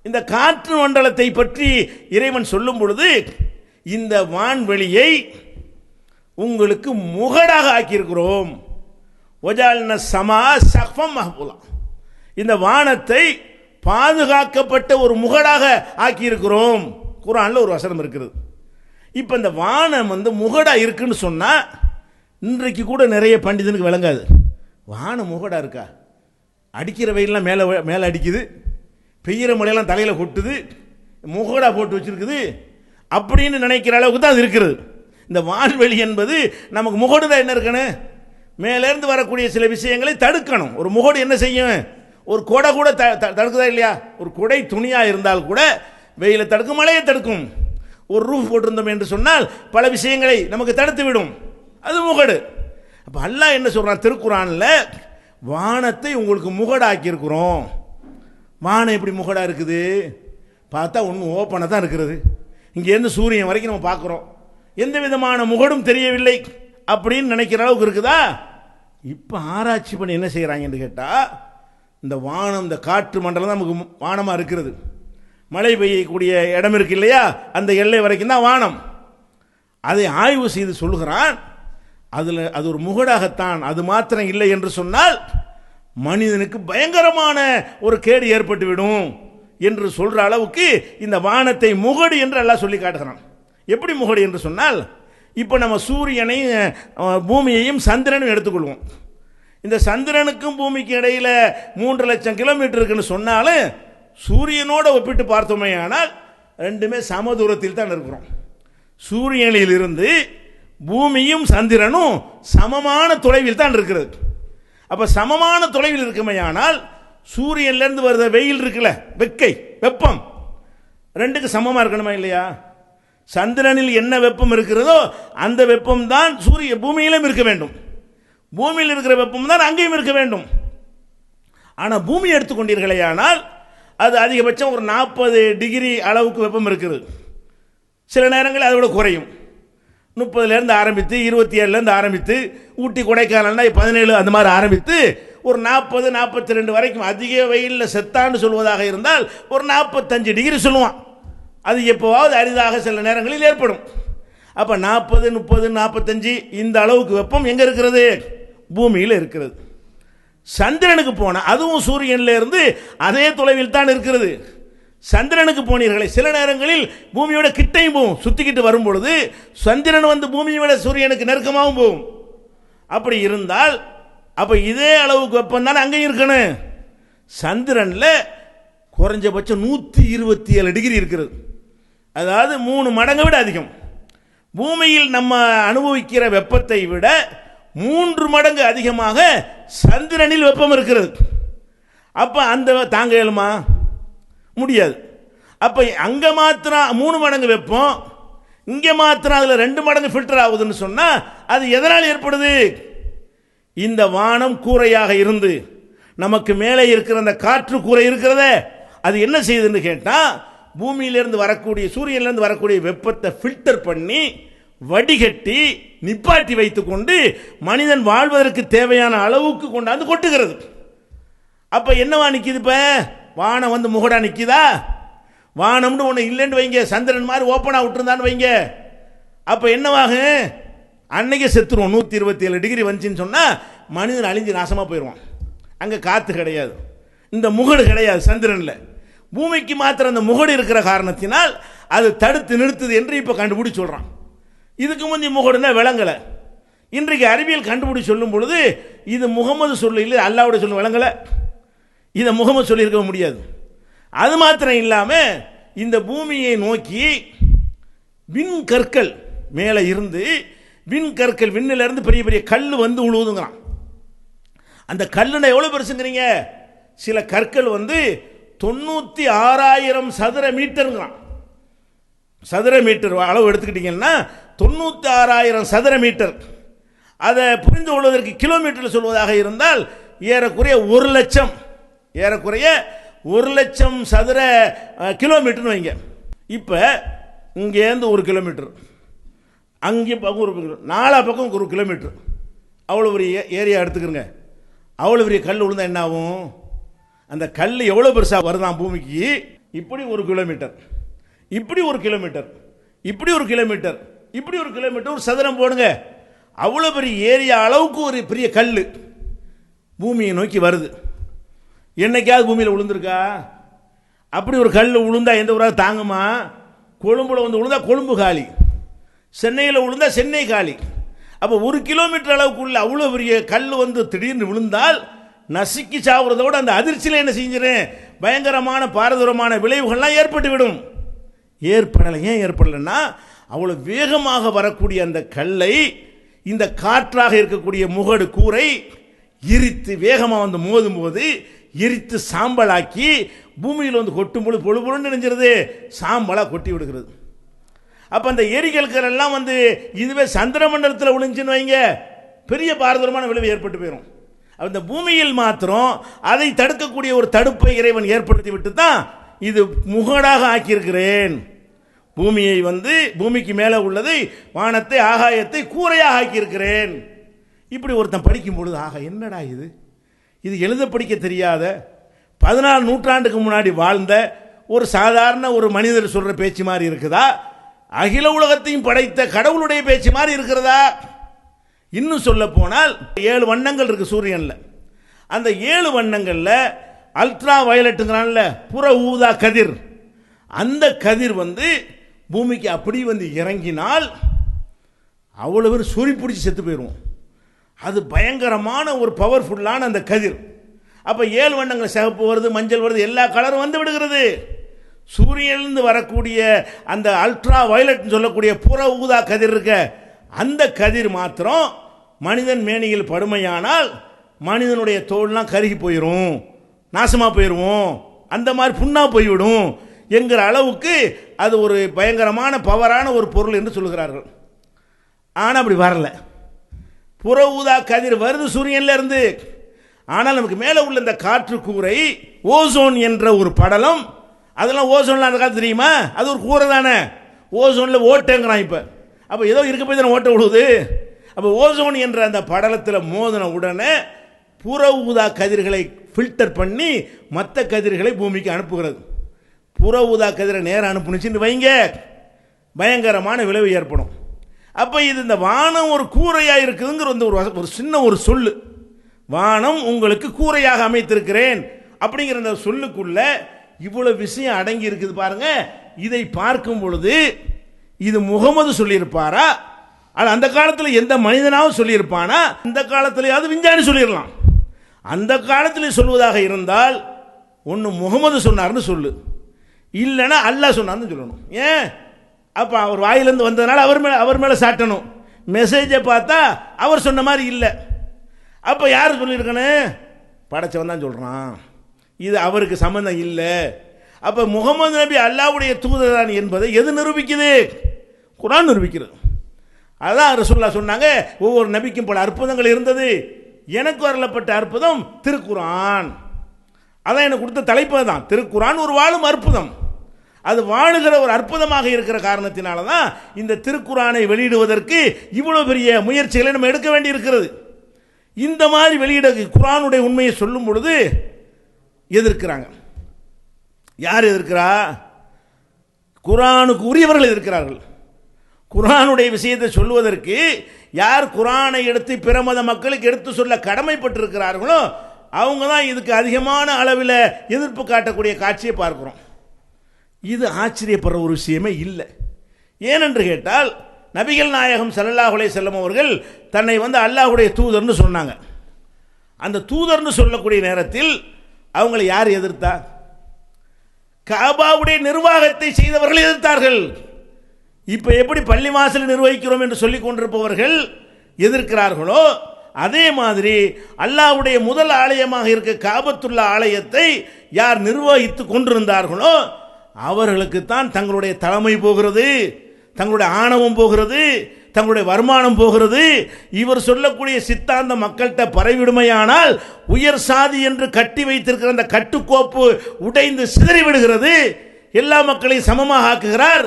இந்த காற்று மண்டலத்தை பற்றி இறைவன் சொல்லும் பொழுது, இந்த வான்வெளியை உங்களுக்கு முகடாக ஆக்கியிருக்கிறோம். ஒஜால்ன சமா சஃபம் மஹ்பூலா, இந்த வானத்தை பாதுகாக்கப்பட்ட ஒரு முகடாக ஆக்கியிருக்கிறோம். குர்ஆன்ல ஒரு வசனம் இருக்கிறது. இப்போ இந்த வானம் வந்து முகடா இருக்குன்னு சொன்னால், இன்றைக்கு கூட நிறைய பண்டிதனுக்கு விளங்காது. வானம் முகடா இருக்கா? அடிக்கிற வெயிலாம் மேலே மேலே அடிக்குது, பெய்கிற மழையெல்லாம் தலையில் கொட்டுது, முகடா போட்டு வச்சிருக்குது அப்படின்னு நினைக்கிற அளவுக்கு தான் அது இருக்கிறது. இந்த வான்வெளி என்பது நமக்கு முகடு தான். என்ன இருக்கணும்? மேலேருந்து வரக்கூடிய சில விஷயங்களை தடுக்கணும். ஒரு முகடு என்ன செய்யும்? ஒரு கொடை கூட தடுக்குதா இல்லையா? ஒரு கொடை துணியாக இருந்தால் கூட வெயிலை தடுக்கும், மழையை தடுக்கும். ஒரு ரூஃப் போட்டிருந்தோம் என்று சொன்னால் பல விஷயங்களை நமக்கு தடுத்து விடும். அது முகடு. அப்போ அல்லாஹ் என்ன சொல்றான் திருக்குர்ஆனில்? வானத்தை உங்களுக்கு முகடாக்கி இருக்கிறோம். வானம் எப்படி முகடா இருக்குது? பார்த்தா ஒன்றும் ஓப்பனாக தான் இருக்கிறது. இங்கேருந்து சூரியன் வரைக்கும் நம்ம பார்க்குறோம், எந்த விதமான முகடும் தெரியவில்லை அப்படின்னு நினைக்கிற அளவுக்கு இருக்குதா? இப்போ ஆராய்ச்சி பண்ணி என்ன செய்கிறாங்கன்னு கேட்டால், இந்த வானம், இந்த காற்று மண்டலம் தான் நமக்கு வானமாக இருக்கிறது. மழை பெய்யக்கூடிய இடம் இருக்கு இல்லையா, அந்த எல்லை வரைக்கும் தான் வானம். அதை ஆய்வு செய்து சொல்கிறான், அது ஒரு முகடாகத்தான். அது மாத்திரம் இல்லை என்று சொன்னால் மனிதனுக்கு பயங்கரமான ஒரு கேடு ஏற்பட்டுவிடும் என்று சொல்ற அளவுக்கு இந்த வானத்தை முகடு என்று எல்லாம் சொல்லி காட்டுகிறான். எப்படி முகடு என்று சொன்னால், இப்போ நம்ம சூரியனையும் பூமியையும் சந்திரனும் எடுத்துக்கொள்வோம். இந்த சந்திரனுக்கும் பூமிக்கு இடையில் 3 லட்சம் கிலோமீட்டர் இருக்குன்னு சொன்னாலும் சூரியனோட ஒப்பிட்டு பார்த்தோமே ஆனால் ரெண்டுமே சம தூரத்தில் தான் இருக்கிறோம். சூரியனில் இருந்து பூமியும் சந்திரனும் சமமான தொலைவில் தான் இருக்கிறது. அப்ப சமமான தொலைவில் இருக்குமே ஆனால் சூரியன்லேருந்து வருத வெயில் இருக்குல்ல, வெப்பம் ரெண்டுக்கு சமமாக இருக்கணுமா இல்லையா? சந்திரனில் என்ன வெப்பம் இருக்கிறதோ அந்த வெப்பம் தான் பூமியிலும் இருக்க வேண்டும். பூமியில் இருக்கிற வெப்பம் தான் அங்கேயும் இருக்க வேண்டும். ஆனால் பூமி எடுத்துக்கொண்டீர்களே ஆனால் அது அதிகபட்சம் ஒரு 40 டிகிரி அளவுக்கு வெப்பம் இருக்குது. சில நேரங்களில் அதை விட குறையும். 30லேருந்து ஆரம்பித்து 27லேருந்து ஆரம்பித்து ஊட்டி கொடைக்கானல்னா 17 அந்த மாதிரி ஆரம்பித்து ஒரு 40 42 வரைக்கும் அதிக வெயிலில் செத்தான்னு சொல்வதாக இருந்தால் ஒரு 45 டிகிரி சொல்லுவான். அது எப்போவாவது அரிதாக சில நேரங்களில் ஏற்படும். அப்போ 40 30 45 இந்த அளவுக்கு வெப்பம் எங்கே இருக்கிறது? பூமியில் இருக்கிறது. சந்திரனுக்கு போனால் அதுவும் சூரியனில் இருந்து அதே தொலைவில் தான் இருக்கிறது. சந்திரனுக்கு போனீர்களே, சில நேரங்களில் பூமியோட கிட்டையும் போகும். சுத்திக்கிட்டு வரும் பொழுது சந்திரன் வந்து பூமியை விட சூரியனுக்கு நெருக்கமாகவும் போகும். அப்படி இருந்தால் அப்போ இதே அளவுக்கு வெப்பம் தானே அங்கேயும் இருக்கணும். சந்திரனில் குறைஞ்சபட்சம் 127 டிகிரி இருக்கிறது, அதாவது 3 மடங்கை விட அதிகம். பூமியில் நம்ம அனுபவிக்கிற வெப்பத்தை விட 3 மடங்கு அதிகமாக சந்திரனில் வெப்பம் இருக்கிறது. அப்போ அந்த தாங்க இயலுமா? முடியாது. அப்போ அங்கே மாத்திரம் 3 மடங்கு வெப்பம், இங்கே மாத்திரம் அதில் 2 மடங்கு ஃபில்டர் ஆகுதுன்னு சொன்னால் அது எதனால் ஏற்படுது? இந்த வானம் கூரையாக இருந்து நமக்கு மேலே இருக்கிற அந்த காற்று கூரை இருக்கிறதே, அது என்ன செய்யுதுன்னு கேட்டால் பூமியிலிருந்து வரக்கூடிய சூரியனிலிருந்து வரக்கூடிய வெப்பத்தை ஃபில்டர் பண்ணி வடிகட்டி நிப்பாட்டி வைத்துக்கொண்டு மனிதன் வாழ்வதற்கு தேவையான அளவுக்கு கொண்டாந்து கொட்டுகிறது. அப்போ என்னவா நிற்கிது? இப்போ வானம் வந்து முகடா நிற்கிதா? வானம்னு ஒன்று இல்லைன்னு வைங்க, சந்திரன் மாதிரி ஓப்பனாக விட்டுருந்தான்னு வைங்க, அப்போ என்னவாகும்? அன்னைக்கே செத்துருவோம். 127 டிகிரி வந்துச்சுன்னு சொன்னால் மனிதன் அழிஞ்சு நாசமாக போயிடுவான். அங்கே காற்று கிடையாது, இந்த முகடு கிடையாது சந்திரனில். பூமிக்கு மாத்திரம் அந்த முகடு இருக்கிற காரணத்தினால் அது தடுத்து நிறுத்துது என்று இப்போ கண்டுபிடிச்சு சொல்கிறான். இதுக்கு முந்தைய முகடுனா விளங்கலை. இன்றைக்கு அறிவியல் கண்டுபிடிச்சு சொல்லும் பொழுது இது முகமது சொல்லு இல்லை, அல்லாவுடைய சொல்லு விளங்கலை, இதை முகமது சொல்லியிருக்க முடியாது. அது மாத்திரம் இல்லாமல் இந்த பூமியை நோக்கி விண்கற்கள் மேலே இருந்து, விண்கற்கள் விண்ணிலிருந்து பெரிய பெரிய கல் வந்து உழுவுதுங்கிறான். அந்த கல்லுனா எவ்வளோ பெருசுங்கிறீங்க? சில கற்கள் வந்து 96,000 சதுர மீட்டருங்கிறான். சதுர மீட்டர் அளவு எடுத்துக்கிட்டீங்கன்னா 96,000 சதுர மீட்டர். அதை புரிந்து கொள்வதற்கு கிலோமீட்டரில் சொல்வதாக இருந்தால் ஏறக்குறைய 1 லட்சம், ஏறக்குறைய 1 லட்சம் சதுர கிலோமீட்டர்னு வைங்க. இப்போ இங்கேருந்து 1 கிலோமீட்டர், அங்கே பக்கம் 1 கிலோமீட்டர், 4 பக்கம் 1 கிலோமீட்டர், அவ்வளோ பெரிய ஏரியா எடுத்துக்கிறங்க. அவ்வளோ பெரிய கல் விழுந்தால் என்ன ஆகும்? அந்த கல் எவ்வளோ பெருசாக வருதான் பூமிக்கு? இப்படி 1 கிலோமீட்டர், இப்படி 1 கிலோமீட்டர், இப்படி 1 கிலோமீட்டர், இப்படி 1 கிலோமீட்டர், ஒரு சதுரம் போடுங்க. அவ்வளோ பெரிய ஏரியா அளவுக்கு ஒரு பெரிய கல் பூமியை நோக்கி வருது. என்னைக்காவது பூமியில் விழுந்திருக்கா? அப்படி ஒரு கல் விழுந்தா எந்த ஊராக தாங்குமா? கொழும்புல வந்து விழுந்தா கொழும்பு காலி, சென்னையில் விழுந்தா சென்னை காலி. அப்போ 1 கிலோமீட்டர் அளவுக்குள்ள அவ்வளோ பெரிய கல் வந்து திடீர்னு விழுந்தால் நசுக்கி சாவுறதோட அந்த அதிர்ச்சியில் என்ன செஞ்சிடும்? பயங்கரமான பாரதூரமான விளைவுகள்லாம் ஏற்பட்டு விடும். ஏற்படலை. ஏன் ஏற்படலைன்னா அவ்வளோ வேகமாக வரக்கூடிய அந்த கல்லை இந்த காற்றாக இருக்கக்கூடிய முகடு கூரை எரித்து வேகமாக வந்து மோதும் போது எரித்து சாம்பலாக்கி பூமியில் வந்து கொட்டும் பொழுது பொழு பொழுன்னு நினைஞ்சிருது, சாம்பலாக கொட்டி விடுகிறது. அப்போ அந்த எரிகல்கள் எல்லாம் வந்து இதுவே சந்திர மண்டலத்தில் விழுந்துச்சுன்னு வைங்க, பெரிய பாரதூரமான விளைவு ஏற்பட்டு போயிடும். அந்த பூமியில் மாத்திரம் அதை தடுக்கக்கூடிய ஒரு தடுப்பை இறைவன் ஏற்படுத்தி விட்டு தான் இது முகடாக ஆக்கியிருக்கிறேன். பூமியை வந்து பூமிக்கு மேலே உள்ளதை வானத்தை ஆகாயத்தை கூரையாக ஆக்கியிருக்கிறேன். இப்படி ஒருத்தன் படிக்கும் பொழுது ஆக என்னடா இது, இது எழுத படிக்க தெரியாத 14 நூற்றாண்டுக்கு முன்னாடி வாழ்ந்த ஒரு சாதாரண ஒரு மனிதர் சொல்ற பேச்சு மாதிரி இருக்குதா? அகில உலகத்தையும் படைத்த கடவுளுடைய பேச்சு மாதிரி இருக்கிறதா? இன்னும் சொல்ல போனால் 7 வண்ணங்கள் இருக்கு சூரியன்ல. அந்த 7 வண்ணங்கள்ல அல்ட்ரா வயலட்டுங்கிறான்ல, புற ஊதா கதிர், அந்த கதிர் வந்து பூமிக்கு அப்படி வந்து இறங்கினால் அவ்வளவு பேர் சூரி பிடிச்சி செத்து போயிடுவோம். அது பயங்கரமான ஒரு பவர்ஃபுல்லான அந்த கதிர். அப்போ 7 வண்ணங்கள், சிவப்பு வருது, மஞ்சள் வருது, எல்லா கலரும் வந்து விடுகிறது. சூரியனிலிருந்து வரக்கூடிய அந்த அல்ட்ரா வயலட்னு சொல்லக்கூடிய புற ஊதா கதிர் இருக்க, அந்த கதிர் மாத்திரம் மனிதன் மேனியில் படுமையானால் மனிதனுடைய தோல்லாம் கருகி போயிடும், நாசமாக போயிடுவோம், அந்த மாதிரி புண்ணா போய்விடும் என்கிற அளவுக்கு அது ஒரு பயங்கரமான பவரான ஒரு பொருள் என்று சொல்கிறார்கள். ஆனால் அப்படி வரல. புற ஊதா கதிர் வருது சூரியன்ல இருந்து. ஆனால் நமக்கு மேலே உள்ள இந்த காற்று கூரை ஓசோன் என்ற ஒரு படலம், அதெல்லாம் ஓசோன்ல அந்த காலத்து தெரியுமா? அது ஒரு கூரை தானே. ஓசோன்ல ஓட்டைங்கிறான் இப்போ. அப்போ ஏதோ இருக்க போய் தானே ஓட்ட விடுவது. அப்போ ஓசோன் என்ற அந்த படலத்தில் மோதின உடனே புற ஊதா கதிர்களை ஃபில்டர் பண்ணி மற்ற கதிர்களை பூமிக்கு அனுப்புகிறது. புற ஊதா கதிரை நேரம் அனுப்புனுச்சுன்னு வைங்க, பயங்கரமான விளைவு ஏற்படும். அப்போ இது இந்த வானம் ஒரு கூரையாக இருக்குதுங்கிற ஒரு சின்ன ஒரு சொல்லு. வானம் உங்களுக்கு கூரையாக அமைத்திருக்கிறேன் அப்படிங்கிற அந்த சொல்லுக்குள்ள இவ்வளவு விஷயம் அடங்கி இருக்குது பாருங்க. இதை பார்க்கும் பொழுது இது முகமது சொல்லியிருப்பாரா ஆனால் அந்த காலத்தில் எந்த மனிதனாவும் சொல்லியிருப்பானா? இந்த காலத்திலேயாவது விஞ்ஞானி சொல்லிடலாம். அந்த காலத்தில் சொல்வதாக இருந்தால் ஒன்று முகமது சொன்னார்னு சொல்லு, இல்லைன்னா அல்லாஹ் சொன்னார்னு சொல்லணும். ஏன்? அப்போ அவர் வாயிலிருந்து வந்ததுனால அவர் மேலே சாட்டணும். மெசேஜை பார்த்தா அவர் சொன்ன மாதிரி இல்லை. அப்போ யார் சொல்லியிருக்கணும்? படைச்சவன் தான் சொல்கிறான், இது அவருக்கு சம்மந்தம் இல்லை. அப்போ முகமது நபி அல்லாஹ்வுடைய தூதர் என்பதை எது நிரூபிக்குது? குர்ஆன் நிரூபிக்கிறது. அதான் ரசூலுல்லாஹ் சொன்னாங்க, ஒவ்வொரு நபிக்கும் பல அற்புதங்கள் இருந்தது, எனக்கு வரலப்பட்ட அற்புதம் திருக்குர்ஆன். அதான் எனக்கு கொடுத்த தலைப்பு தான். திருக்குர்ஆன் ஒரு வாழும் அற்புதம். அது வாழுகிற ஒரு அற்புதமாக இருக்கிற காரணத்தினால தான் இந்த திருக்குர்ஆனை வெளியிடுவதற்கு இவ்வளோ பெரிய முயற்சிகளை நம்ம எடுக்க வேண்டி இருக்கிறது. இந்த மாதிரி வெளியிட குர்ஆனுடைய உண்மையை சொல்லும் பொழுது எதிர்க்கிறாங்க. யார் எதிர்க்கிறா? குர்ஆனுக்கு உரியவர்கள் எதிர்க்கிறார்கள். குர்ஆனுடைய விஷயத்தை சொல்வதற்கு யார் குர்ஆனை எடுத்து பிற மத மக்களுக்கு எடுத்து சொல்ல கடமைப்பட்டிருக்கிறார்களோ அவங்க தான் இதுக்கு அதிகமான அளவில் எதிர்ப்பு காட்டக்கூடிய காட்சியை பார்க்கிறோம். இது ஆச்சரியப்படுற ஒரு விஷயமே இல்லை. ஏனென்று கேட்டால் நபிகள் நாயகம் ஸல்லல்லாஹு அலைஹி வஸல்லம் அவர்கள் தன்னை அல்லாஹ்வுடைய தூதர்னு சொன்னாங்க. அந்த தூதர்னு சொல்லக்கூடிய நேரத்தில் அவங்களை யார் எதிர்த்தா? காபாவுடைய நிர்வாகத்தை செய்தவர்கள் எதிர்த்தார்கள். இப்போ எப்படி பள்ளி வாசல் நிர்வகிக்கிறோம் என்று சொல்லிக் கொண்டிருப்பவர்கள் எதிர்க்கிறார்களோ அதே மாதிரி அல்லாஹ்வுடைய முதல் ஆலயமாக இருக்க காபத்துல்லா ஆலயத்தை யார் நிர்வகித்து கொண்டிருந்தார்களோ அவர்களுக்கு தான் தங்களுடைய தலைமை போகிறது, தங்களுடைய ஆணவம் போகிறது, தங்களுடைய வருமானம் போகிறது. இவர் சொல்லக்கூடிய சித்தாந்த மக்கள்கிட்ட பரவிடுமையானால் உயர் சாதி என்று கட்டி வைத்திருக்கிற அந்த கட்டுக்கோப்பு உடைந்து சிதறிவிடுகிறது, எல்லா மக்களையும் சமமாக ஆக்குகிறார்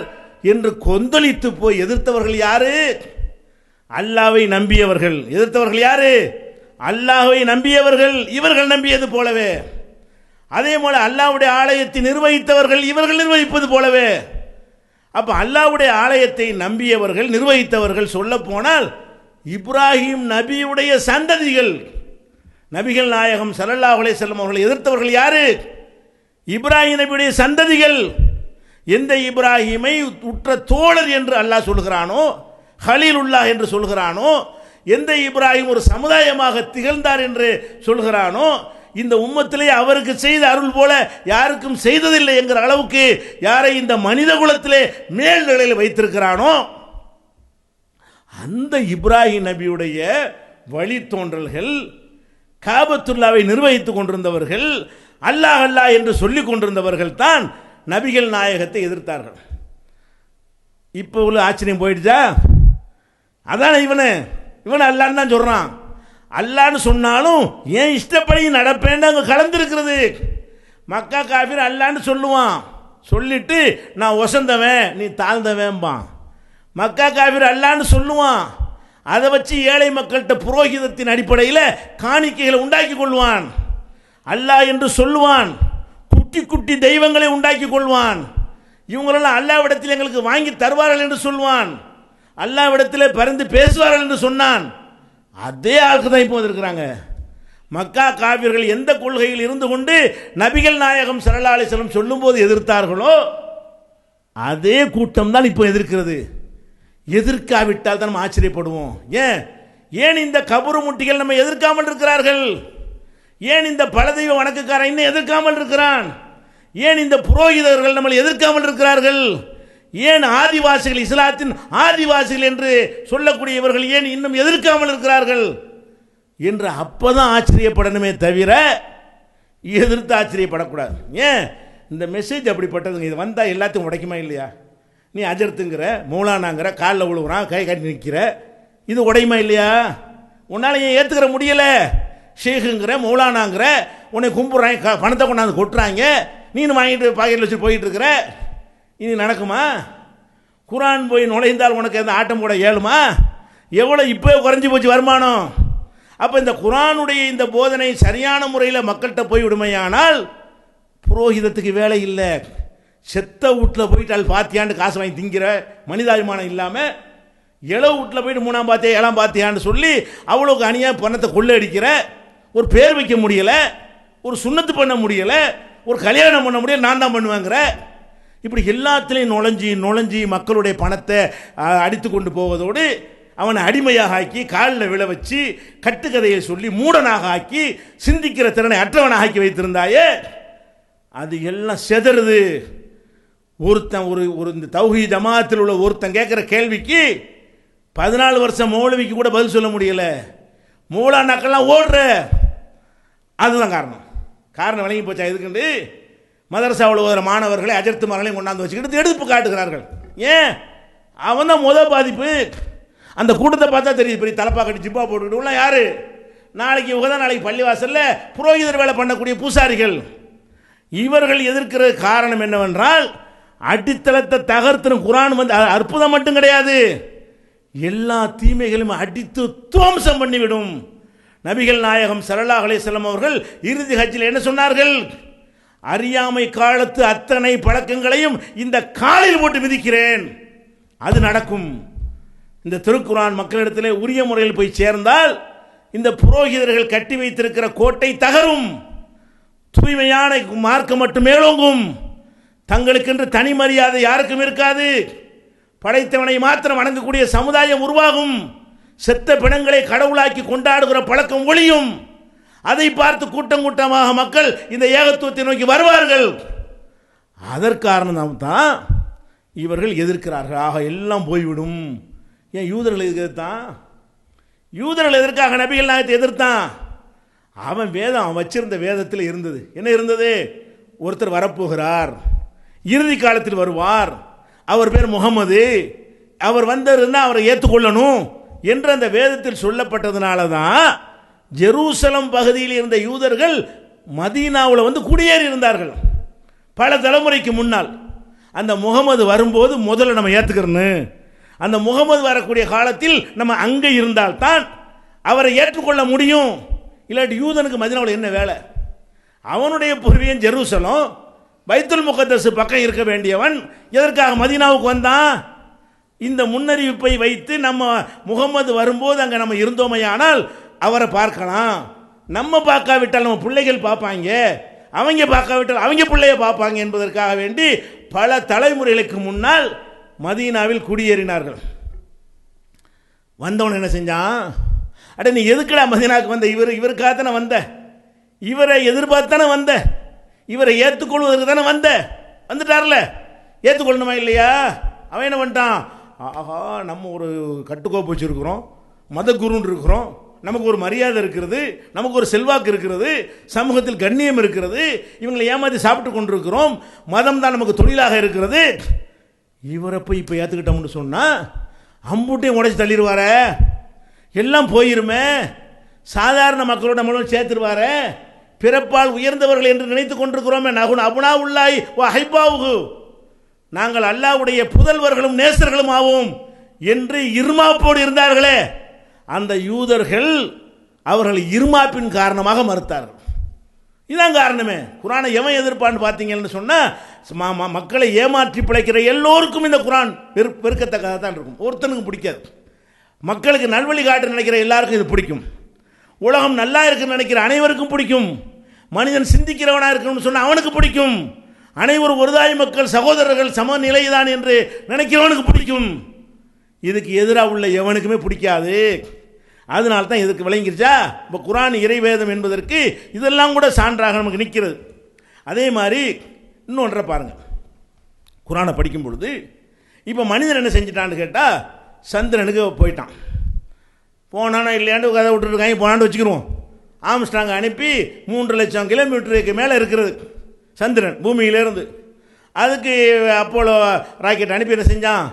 என்று கொந்தளித்து போய் எதிர்த்தவர்கள் யாரு? அல்லாஹ்வை நம்பியவர்கள். எதிர்த்தவர்கள் யாரு? அல்லாஹ்வை நம்பியவர்கள். இவர்கள் நம்பியது போலவே, அதே போல அல்லாஹ்வுடைய ஆலயத்தை நிர்வகித்தவர்கள் இவர்கள் நிர்வகிப்பது போலவே. அப்ப அல்லாஹ்வுடைய ஆலயத்தை நம்பியவர்கள் நிர்வகித்தவர்கள் சொல்ல போனால் இப்ராஹிம் நபியுடைய சந்ததிகள். நபிகள் நாயகம் ஸல்லல்லாஹு அலைஹி வஸல்லம் அவர்களை எதிர்த்தவர்கள் யாரு? இப்ராஹிம் நபியுடைய சந்ததிகள். எந்த இப்ராஹிமை உற்ற தோழர் என்று அல்லாஹ் சொல்கிறானோ, ஹலீலுல்லாஹ் என்று சொல்கிறானோ, எந்த இப்ராஹிம் ஒரு சமுதாயமாக திகழ்ந்தார் என்று சொல்கிறானோ, இந்த உம்மத்திலே அவருக்கு செய்த அருள் போல யாருக்கும் செய்ததில்லை என்கிற அளவுக்கு யாரை இந்த மனித குலத்திலே மேல் நிலையில் வைத்திருக்கிறானோ அந்த இப்ராஹிம் நபியுடைய வழித்தோன்றல்கள், காபத்துல்லாவை நிர்வகித்துக் கொண்டிருந்தவர்கள், அல்லாஹ் அல்லாஹ் என்று சொல்லிக் கொண்டிருந்தவர்கள் தான் நபிகள் நாயகத்தை எதிர்த்தார்கள். இப்போ உள்ள ஆச்சரியம் போயிடுச்சா? அதான இவன் அல்லான்னு தான் சொல்றான். அல்லான்னு சொன்னாலும் ஏன் இஷ்டப்படி நடப்பேன்னு அங்கே கலந்துருக்கிறது. மக்கா காஃபிர் அல்லான்னு சொல்லுவான், சொல்லிட்டு நான் ஒசந்தவன் நீ தாழ்ந்தவன்பான். மக்கா காஃபிர் அல்லான்னு சொல்லுவான், அதை வச்சு ஏழை மக்கள்கிட்ட புரோகிதத்தின் அடிப்படையில் காணிக்கைகளை உண்டாக்கி கொள்வான். அல்லாஹ் என்று சொல்லுவான், குட்டி குட்டி தெய்வங்களை உண்டாக்கி கொள்வான். இவங்களெல்லாம் அல்லாஹ்விடத்தில் எங்களுக்கு வாங்கி தருவார்கள் என்று சொல்வான், அல்லாஹ்விடத்தில் பரிந்து பேசுவார்கள் என்று சொன்னான். அதே ஆளுக்கு தான் இப்போ இருக்கிறாங்க. மக்கா காவிர்கள் எந்த கொள்கையில் இருந்து கொண்டு நபிகள் நாயகம் ஸல்லல்லாஹு அலைஹி வஸல்லம் சொல்லும்போது எதிர்த்தார்களோ அதே கூட்டம் தான் இப்போ எதிர்க்கிறது. எதிர்க்காவிட்டால் தான் நம்ம ஆச்சரியப்படுவோம். ஏன் இந்த கபரு முட்டிகள் நம்ம எதிர்க்காமல் இருக்கிறார்கள்? ஏன் இந்த பலதெய்வ வணக்கக்காரன் இன்னும் எதிர்க்காமல் இருக்கிறான்? ஏன் இந்த புரோகிதர்கள் நம்மளை எதிர்க்காமல் இருக்கிறார்கள்? ஏன் ஆதிவாசிகள், இஸ்லாத்தின் ஆதிவாசிகள் என்று சொல்லக்கூடியவர்கள் ஏன் இன்னும் எதிர்க்காமல் இருக்கிறார்கள் என்று அப்பதான் ஆச்சரியப்படணுமே தவிர எதிர்த்து ஆச்சரியப்படக்கூடாது. ஏன் இந்த மெசேஜ் அப்படிப்பட்டதுங்க. இது வந்தால் எல்லாத்தையும் உடைக்குமா இல்லையா? நீ அஜர்த்துங்கிற, மௌலானாங்கிற, காலில் விழுவுறான், கை கட்டி நிற்கிற, இது உடையுமா இல்லையா? உன்னால் ஏன் ஏற்றுக்கிற முடியலை? ஷேகுங்கிற, மௌலானாங்கிற, உன்னை கும்பிட்றாங்க, பணத்தை கொண்டாந்து கொட்டுறாங்க, நீனு வாங்கிட்டு பாக்கெட்டில் வச்சு போயிட்டு இருக்கிற, இனி நடக்குமா? குர்ஆன் போய் நுழைந்தால் உனக்கு அந்த ஆட்டம் போட இயலுமா? எவ்வளோ இப்போ குறைஞ்சி போச்சு வருமானம். அப்போ இந்த குர்ஆனுடைய இந்த போதனை சரியான முறையில் மக்கள்கிட்ட போய் விடுமையானால் புரோகிதத்துக்கு வேலை இல்லை. செத்த வீட்டில் போயிட்டு அது பாத்தியான்னு காசு வாங்கி திங்கிற மனிதாபிமானம் இல்லாமல் இளவு வீட்டில் போயிட்டு 3ஆம் பாத்தியா 7ஆம் பாத்தியான்னு சொல்லி அவ்வளோக்கு அணியாக பணத்தை கொள்ளடிக்கிற, ஒரு பேர் வைக்க முடியலை, ஒரு சுண்ணத்து பண்ண முடியலை, ஒரு கல்யாணம் பண்ண முடியல, நான் தான் பண்ணுவேங்கிற, இப்படி எல்லாத்திலையும் நுழைஞ்சி மக்களுடைய பணத்தை அடித்து கொண்டு போவதோடு அவனை அடிமையாக ஆக்கி காலில் விழ வச்சு கட்டுக்கதையை சொல்லி மூடனாக ஆக்கி சிந்திக்கிற திறனை அற்றவனாக ஆக்கி வைத்திருந்தாயே, அது எல்லாம் செதறுது. ஒருத்தன் ஒரு இந்த தௌஹீத் ஜமாத்தில் உள்ள ஒருத்தன் கேட்குற கேள்விக்கு 14 வருஷம் மௌலவிக்கு கூட பதில் சொல்ல முடியல. மூலானாக்கெல்லாம் ஓடுற. அதுதான் காரணம் விளங்கி போச்சா? இதுக்குண்டு மதரசாவில் ஓதுற மாணவர்களை அஜர்த்துமார்களையும் கொண்டாந்து வச்சுக்கிட்டு எடுப்பு காட்டுகிறார்கள். ஏன்? அவன் தான் முதல் பாதிப்பு. அந்த கூட்டத்தை பார்த்தா தெரியுது. பெரிய தலப்பா கட்டி ஜிப்பா போட்டுக்கிட்டு உள்ள யாரு? நாளைக்கு இவங்க தான் நாளைக்கு பள்ளிவாசலில் புரோகிதர் வேலை பண்ணக்கூடிய பூசாரிகள். இவர்கள் எதிர்க்கிற காரணம் என்னவென்றால், அடித்தளத்தை தகர்த்தும் குரான் வந்து அற்புதம் மட்டும் கிடையாது, எல்லா தீமைகளும் அடித்து துவம்சம் பண்ணிவிடும். நபிகள் நாயகம் ஸல்லல்லாஹு அலைஹி வஸல்லம் அவர்கள் இறுதி ஹஜ்ஜில் என்ன சொன்னார்கள்? அறியாமை காலத்து அத்தனை பழக்கங்களையும் இந்த காலில் போட்டு மிதிக்கிறேன். அது நடக்கும். இந்த திருக்குரான் மக்களிடத்திலே உரிய முறையில் போய் சேர்ந்தால் இந்த புரோகிதர்கள் கட்டி வைத்திருக்கிற கோட்டை தகரும். தூய்மையான மார்க்கம் மட்டும் மேலோங்கும். தங்களுக்கென்று தனி மரியாதை யாருக்கும் இருக்காது. படைத்தவனை மாத்திரம் வணங்கக்கூடிய சமுதாயம் உருவாகும். செத்த பிணங்களை கடவுளாக்கி கொண்டாடுகிற பழக்கம் ஒழியும். அதை பார்த்து கூட்டம் கூட்டமாக மக்கள் இந்த ஏகத்துவத்தை நோக்கி வருவார்கள். அதற்காரணம் தான் இவர்கள் எதிர்க்கிறார்கள். ஆக எல்லாம் போய்விடும். ஏன் யூதர்கள் எதிர்த்தான்? யூதர்கள் எதற்காக நபிகள் நாயகத்தை எதிர்த்தான்? அவன் வச்சிருந்த வேதத்தில் இருந்தது. என்ன இருந்தது? ஒருத்தர் வரப்போகிறார், இறுதி காலத்தில் வருவார், அவர் பேர் முகமது, அவர் வந்திருந்தால் அவரை ஏற்றுக்கொள்ளணும் என்று அந்த வேதத்தில் சொல்லப்பட்டதுனால தான் ஜெருசலம் பகுதியில் இருந்த யூதர்கள் மதீனாவில் வந்து குடியேறி இருந்தார்கள். பல தலைமுறைக்கு முன்னால் அந்த முகமது வரும்போது முதல்ல நம்ம ஏற்றுக்கிறோன்னு, அந்த முகமது வரக்கூடிய காலத்தில் நம்ம அங்கே இருந்தால்தான் அவரை ஏற்றுக்கொள்ள முடியும். இல்லாட்டி யூதனுக்கு மதீனாவில் என்ன வேலை? அவனுடைய பூர்வீகம் ஜெருசலம், பைத்துல் முகத்தஸ் பக்கம் இருக்க வேண்டியவன் எதற்காக மதீனாவுக்கு வந்தான்? இந்த முன்னறிவிப்பை வைத்து நம்ம முகமது வரும்போது அங்கே நம்ம இருந்தோமையானால் அவரை பார்க்கலாம். நம்ம பார்க்காவிட்டால் நம்ம பிள்ளைகள் பார்ப்பாங்க, அவங்க பார்க்காவிட்டால் அவங்க பிள்ளைய பார்ப்பாங்க என்பதற்காக வேண்டி பல தலைமுறைகளுக்கு முன்னால் மதீனாவில் குடியேறினார்கள். வந்தவன் என்ன செஞ்சான்? அட நீ எதுக்குடா மதீனாவுக்கு வந்த? இவருக்காக தானே வந்த, இவரை எதிர்பார்த்து தானே வந்த, இவரை ஏற்றுக்கொள்வதற்கு தானே வந்துட்டார்ல, ஏற்றுக்கொள்ளணுமா இல்லையா? அவன் என்ன பண்ணிட்டான்? ஆஹா, நம்ம ஒரு கட்டுக்கோப்பு வச்சுருக்கிறோம், மத குருன்னு இருக்கிறோம், நமக்கு ஒரு மரியாதை இருக்கிறது, நமக்கு ஒரு செல்வாக்கு இருக்கிறது, சமூகத்தில் கண்ணியம் இருக்கிறது, இவங்களை ஏமாற்றி சாப்பிட்டு கொண்டிருக்கிறோம், மதம் தான் நமக்கு தொழிலாக இருக்கிறது, இவரை போய் இப்போ ஏற்றுக்கிட்டோம்னு சொன்னால் அம்பூட்டையும் உடைச்சி தள்ளிடுவார, எல்லாம் போயிருமே, சாதாரண மக்களோட நம்மளும் சேர்த்துருவார, பிறப்பால் உயர்ந்தவர்கள் என்று நினைத்து கொண்டிருக்கிறோமே, நகுன் அபுனா உள்ளாய் ஹைபாவுகு, நாங்கள் அல்லாஹ்வுடைய புதல்வர்களும் நேசர்களும் ஆவோம் என்று இருமாப்போடு இருந்தார்களே, அந்த யூதர்கள் அவர்கள் இருமாப்பின் காரணமாக மறுத்தார்கள். இதான் காரணமே. குரானை எவன் எதிர்ப்பான்னு பார்த்தீங்கன்னு சொன்னால் மக்களை ஏமாற்றி பிழைக்கிற எல்லோருக்கும் இந்த குரான் வெறுக்கத்தக்கதாக தான் இருக்கும். ஒருத்தனுக்கு பிடிக்காது. மக்களுக்கு நல்வழி காட்ட நினைக்கிற எல்லாருக்கும் இது பிடிக்கும். உலகம் நல்லா இருக்குன்னு நினைக்கிற அனைவருக்கும் பிடிக்கும். மனிதன் சிந்திக்கிறவனாக இருக்கணும்னு சொன்னால் அவனுக்கு பிடிக்கும். அனைவரும் ஒருதாய் மக்கள் சகோதரர்கள் சமநிலைதான் என்று நினைக்கிறவனுக்கு பிடிக்கும். இதுக்கு எதிராக உள்ள எவனுக்குமே பிடிக்காது. அதனால தான் இதுக்கு விளங்கிருச்சா? இப்போ குரான் இறைவேதம் என்பதற்கு இதெல்லாம் கூட சான்றாக நமக்கு நிற்கிறது. அதே மாதிரி இன்னொன்றை பாருங்கள். குரானை படிக்கும் பொழுது இப்போ மனிதன் என்ன செஞ்சிட்டான்னு கேட்டால், சந்திரனுக்கு போயிட்டான். போனானா இல்லையாண்டு கதை விட்டுருக்காங்க, போனான்னு வச்சுக்கிடுவோம். ஆம்ஸ்ட்ராங் அனுப்பி 3 லட்சம் கிலோமீட்டருக்கு மேலே இருக்கிறது சந்திரன் பூமியிலேருந்து. அதுக்கு அப்போலோ ராக்கெட் அனுப்பி என்ன செஞ்சான்?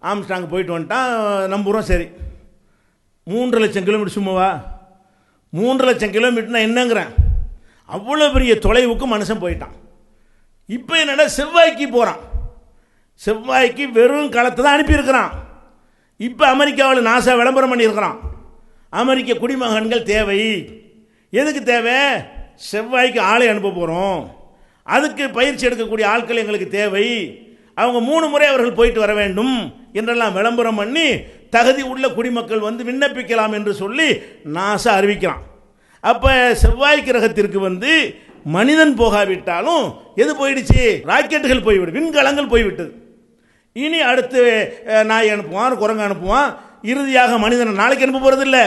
ஆம்ஸ்ட்ராங் போயிட்டு வந்துட்டான், நம்புகிறோம். சரி, 3 லட்சம் கிலோமீட்டர் சும்மாவா? 3 லட்சம் கிலோமீட்டர்னா என்னங்கிறேன். அவ்வளோ பெரிய தொலைவுக்கு மனுஷன் போயிட்டான். இப்போ என்னடா செவ்வாய்க்கு போகிறான். செவ்வாய்க்கு வெறும் களத்தை தான் அனுப்பியிருக்கிறான். இப்போ அமெரிக்காவில் நாசா விளம்பரம் பண்ணியிருக்கிறான், அமெரிக்க குடிமகன்கள் தேவை. எதுக்கு தேவை? செவ்வாய்க்கு ஆளை அனுப்ப போகிறோம், அதுக்கு பயிற்சி எடுக்கக்கூடிய ஆட்கள் எங்களுக்கு தேவை, அவங்க 3 முறை அவர்கள் போயிட்டு வர வேண்டும் என்றெல்லாம் விளம்பரம் பண்ணி தகுதி உள்ள குடிமக்கள் வந்து விண்ணப்பிக்கலாம் என்று சொல்லி நாசா அறிவிக்கிறான். அப்போ செவ்வாய் கிரகத்திற்கு வந்து மனிதன் போகாவிட்டாலும் எது போயிடுச்சு? ராக்கெட்டுகள் போய்விடும், விண்கலங்கள் போய்விட்டது. இனி அடுத்து நாய் அனுப்புவான், குரங்கு அனுப்புவான், இறுதியாக மனிதனை நாளைக்கு அனுப்ப போகிறதில்லை.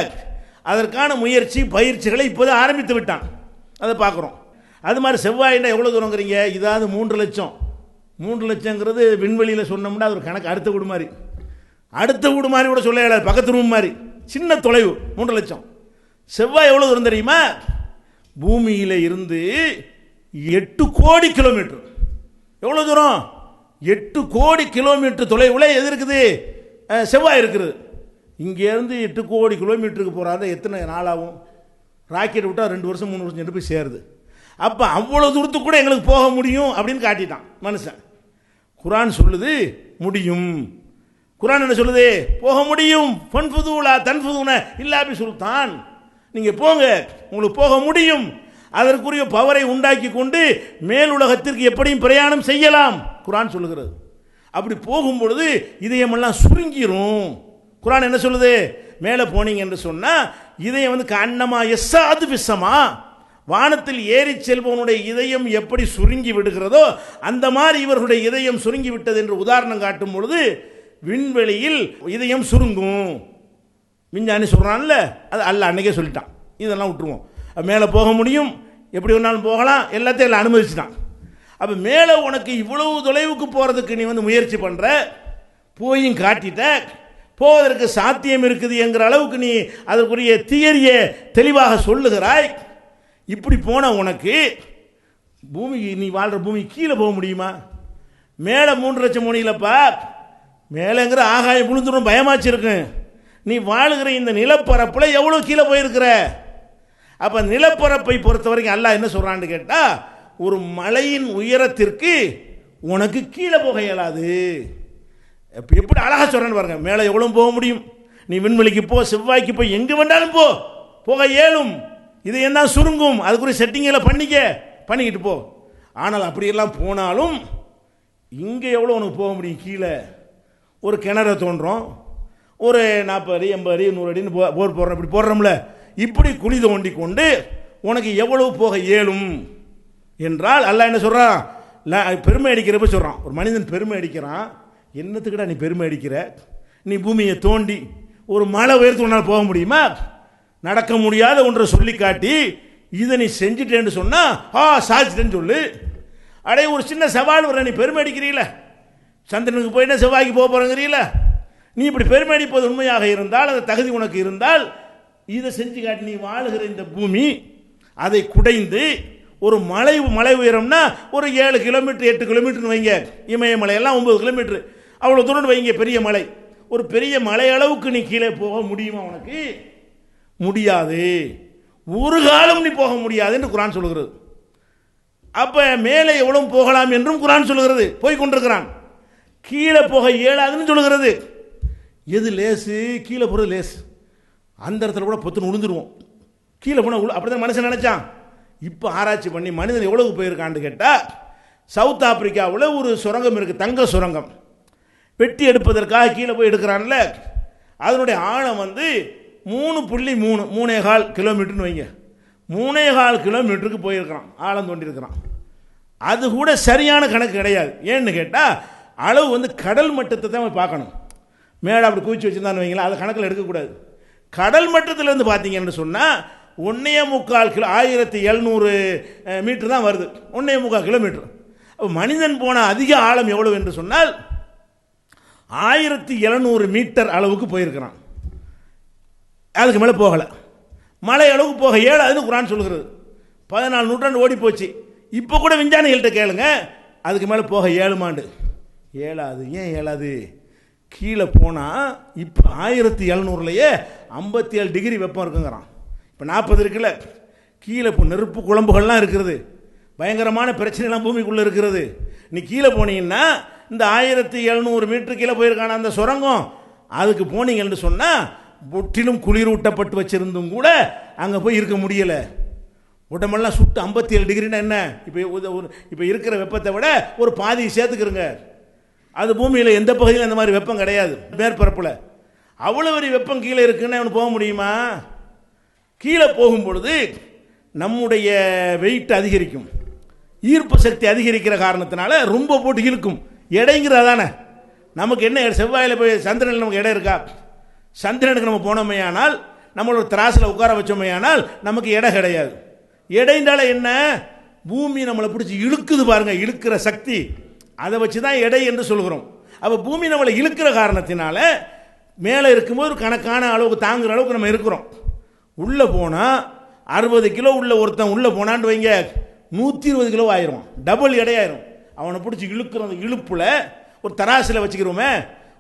அதற்கான முயற்சி பயிற்சிகளை இப்போது ஆரம்பித்து விட்டான். அதை பார்க்குறோம். அது மாதிரி செவ்வாயின்னா எவ்வளோ தூரங்கிறீங்க? இதாவது 3 லட்சம். 3 லட்சங்கிறது விண்வெளியில் சொன்னோம்னா அது ஒரு கணக்கு. அடுத்த வீடு மாதிரி, அடுத்த வீடு மாதிரி கூட சொல்ல இயலாது. பக்கத்து ரூம் மாதிரி சின்ன தொலைவு 3 லட்சம். செவ்வாய் எவ்வளோ தூரம் தெரியுமா? பூமியில் இருந்து 8 கோடி கிலோமீட்டர். எவ்வளோ தூரம்? 8 கோடி கிலோமீட்டர் தொலைவில் எது இருக்குது? செவ்வாய் இருக்கிறது. இங்கேருந்து 8 கோடி கிலோமீட்டருக்கு போகிறாத எத்தனை நாளாகும்? ராக்கெட் விட்டால் 2 வருஷம் 3 வருஷம் போய் சேருது. அப்போ அவ்வளோ தூரத்துக்கு கூட எங்களுக்கு போக முடியும் அப்படின்னு காட்டிட்டான் மனுஷன். குரான் சொல்லுது முடியும். குரான் என்ன சொல்லுது? போக முடியும். ஃபன்ஃபுதுலா தன்ஃபுதுன இல்லாபி சுல்தான். நீங்கள் போங்க, உங்களுக்கு போக முடியும். அதற்குரிய பவரை உண்டாக்கி கொண்டு மேல் உலகத்திற்கு எப்படியும் பிரயாணம் செய்யலாம் குரான் சொல்லுகிறது. அப்படி போகும்பொழுது இதயமெல்லாம் சுருங்கிரும். குரான் என்ன சொல்லுது? மேலே போனீங்க என்று சொன்னால் இதயம் கண்ணமா எஸ்ஸாது விசமா, வானத்தில் ஏறி செல்பவனுடைய இதயம் எப்படி சுருங்கி விடுகிறதோ அந்த மாதிரி இவர்களுடைய இதயம் சுருங்கி விட்டது என்று உதாரணம் காட்டும் பொழுது விண்வெளியில் இதயம் சுருங்கும். விஞ்ஞானி சொல்கிறான்ல, அது அல்ல அன்னைக்கே சொல்லிட்டான். இதெல்லாம் விட்டுருவோம். மேலே போக முடியும், எப்படி வேணாலும் போகலாம், எல்லாத்தையும் எல்லாம் அனுமதிச்சுட்டான். அப்போ மேலே உனக்கு இவ்வளவு தொலைவுக்கு போகிறதுக்கு நீ முயற்சி பண்ணுற, போயும் காட்டிட்ட, போவதற்கு சாத்தியம் இருக்குது என்கிற அளவுக்கு நீ அதற்குரிய தியரியை தெளிவாக சொல்லுகிறாய். இப்படி போன உனக்கு பூமி, நீ வாழ்கிற பூமி கீழே போக முடியுமா? மேலே 3 லட்சம் போனீங்களப்பா, மேலேங்கிற ஆகாயம் விழுந்துடும், பயமாச்சு இருக்கு. நீ வாழுகிற இந்த நிலப்பரப்பில் எவ்வளோ கீழே போயிருக்கிற? அப்போ நிலப்பரப்பை பொறுத்த வரைக்கும் அல்லாஹ் என்ன சொல்கிறான்னு கேட்டால், ஒரு மலையின் உயரத்திற்கு உனக்கு கீழே போக இயலாது. எப்படி அழகாக சொல்கிறேன்னு பாருங்க. மேலே எவ்வளோ போக முடியும்? நீ விண்வெளிக்கு போ, செவ்வாய்க்கு போய், எங்கே வேண்டாலும் போக இயலும். இது என்ன சுருங்கும், அதுக்குரிய செட்டிங்கெல்லாம் பண்ணிக்கிட்டு போ. ஆனால் அப்படியெல்லாம் போனாலும் இங்கே எவ்வளோ உனக்கு போக முடியும்? கீழே ஒரு கிணறு தோன்றும், ஒரு 40 அடி 80 அடி 100 அடின்னு போர் போடுறோம், இப்படி போடுறோம்ல, இப்படி குழி தோண்டி கொண்டு உனக்கு எவ்வளவு போக இயலும் என்றால் அல்லாஹ் என்ன சொல்கிறான்? பெருமை அடிக்கிறப்ப சொல்கிறான். ஒரு மனிதன் பெருமை அடிக்கிறான். என்னத்துக்குடா நீ பெருமை அடிக்கிற? நீ பூமியை தோண்டி ஒரு மலை உயரத்து உன்னால் போக முடியுமா? நடக்க முடியாத ஒன்றை சொல்லி காட்டி இதை நீ செஞ்சுட்டேன்னு சொன்னால் சாதிச்சிட்டேன்னு சொல்லு. அடைய ஒரு சின்ன சவால் வர, நீ பெருமை அடிக்கிறீல, சந்திரனுக்கு போயிட்டா செவ்வாய்க்கு போக போகிறங்கிறீல, நீ இப்படி பெருமை அடிப்பது உண்மையாக இருந்தால், அந்த தகுதி உனக்கு இருந்தால் இதை செஞ்சு காட்டி நீ வாழுகிற இந்த பூமி அதை குடைந்து ஒரு மலை உயரம்னா ஒரு 7 கிலோமீட்டர் 8 கிலோமீட்டர்னு வைங்க, இமயமலையெல்லாம் 9 கிலோமீட்டர், அவ்வளோ தூரம் வைங்க, பெரிய மலை. ஒரு பெரிய மலை அளவுக்கு நீ கீழே போக முடியுமா? உனக்கு முடியாது. ஒரு காலம் நீ போக முடியாது என்று குரான் சொல்லுகிறது. அப்போ மேலே எவ்வளவு போகலாம் என்றும் குரான் சொல்லுகிறது. போய் கொண்டிருக்கிறான். கீழே போக இயலாதுன்னு சொல்லுகிறது. எது லேசு? கீழே போகிறது லேசு. அந்த இடத்துல கூட பொத்துன்னு விழுந்துருவோம். கீழே போனால் அப்படிதான் மனுஷன் நினைச்சான். இப்போ ஆராய்ச்சி பண்ணி மனிதன் எவ்வளவு போயிருக்கான்னு கேட்டால், சவுத் ஆப்பிரிக்காவில் ஒரு சுரங்கம் இருக்குது, தங்க சுரங்கம். வெட்டி எடுப்பதற்காக கீழே போய் எடுக்கிறான்ல, அதனுடைய ஆழம் 3.3 கிலோமீட்டர்னு வைங்க. 3.25 கிலோமீட்டருக்கு போயிருக்கிறான், ஆழம் தோண்டியிருக்கிறான். அது கூட சரியான கணக்கு கிடையாது. ஏன்னு கேட்டால் அளவு கடல் மட்டத்தை தான் பார்க்கணும். மேலே அப்படி குவிச்சு வச்சுருந்தான்னு வைங்களா, அதை கணக்கில் எடுக்கக்கூடாது. கடல் மட்டத்திலேருந்து பார்த்தீங்கன்னு சொன்னால் 1.25 கிலோ 1700 மீட்டர் தான் வருது. 1.25 கிலோமீட்டர். அப்போ மனிதன் போன அதிக ஆழம் எவ்வளவு என்று சொன்னால் 1700 மீட்டர் அளவுக்கு போயிருக்கிறான். அதுக்கு மேலே போகலை. மலை அளவுக்கு போக இயலாதுன்னு குரான் சொல்கிறது. 14 நூற்றாண்டு ஓடி போச்சு. இப்போ கூட விஞ்ஞானிகள்கிட்ட கேளுங்க, அதுக்கு மேலே போக இயலுமாண்டு. இயலாது. ஏன் இயலாது? கீழே போனால் இப்போ 1700லேயே 57 டிகிரி வெப்பம் இருக்குங்கிறான். இப்போ 40 இருக்குல்ல, கீழே இப்போ நெருப்பு குழம்புகள்லாம் இருக்கிறது, பயங்கரமான பிரச்சனைலாம் பூமிக்குள்ளே இருக்கிறது. நீ கீழே போனீங்கன்னா இந்த 1700 மீட்டர் கீழே போயிருக்கான அந்த சுரங்கம், அதுக்கு போனீங்கன்னு சொன்னால் முற்றிலும் குளிரூட்டப்பட்டு வச்சிருந்தும் கூட அங்கே போய் இருக்க முடியலை. உடம்பெல்லாம் சுட்டு 57 டிகிரின்னா என்ன? இப்போ இருக்கிற வெப்பத்தை விட ஒரு பாதி சேர்த்துக்கிறங்க. அது பூமியில் எந்த பகுதியில் அந்த மாதிரி வெப்பம் கிடையாது. மேற்பரப்பில் அவ்வளோ ஒரு வெப்பம் கீழே இருக்குன்னு அவனு போக முடியுமா? கீழே போகும் பொழுது நம்முடைய வெயிட் அதிகரிக்கும், ஈர்ப்பு சக்தி அதிகரிக்கிற காரணத்தினால ரொம்ப போட்டு இழுக்கும். எடைங்கிறது தானே நமக்கு என்ன? செவ்வாயில் போய் சந்திரனில் நமக்கு இடம் இருக்கா? சந்திரனுக்கு நம்ம போனோமையானால், நம்மளோட திராசில் உட்கார வச்சோமையானால் நமக்கு எடை கிடையாது. எடைண்டால என்ன? பூமி நம்மளை பிடிச்சி இழுக்குது பாருங்க, இழுக்கிற சக்தி, அதை வச்சு தான் எடை என்று சொல்கிறோம். அப்போ பூமி நம்மளை இழுக்கிற காரணத்தினால மேலே இருக்கும்போது கணக்கான அளவுக்கு தாங்குகிற அளவுக்கு நம்ம இருக்கிறோம். உள்ளே போனால் 60 கிலோ உள்ள ஒருத்தன் உள்ளே போனான்னு வைங்க, 120 கிலோ ஆயிரும், டபுள் எடையாயிரும். அவனை பிடிச்சி இழுக்கிற அந்த இழுப்பில் ஒரு தராசில் வச்சுக்கிறோமே,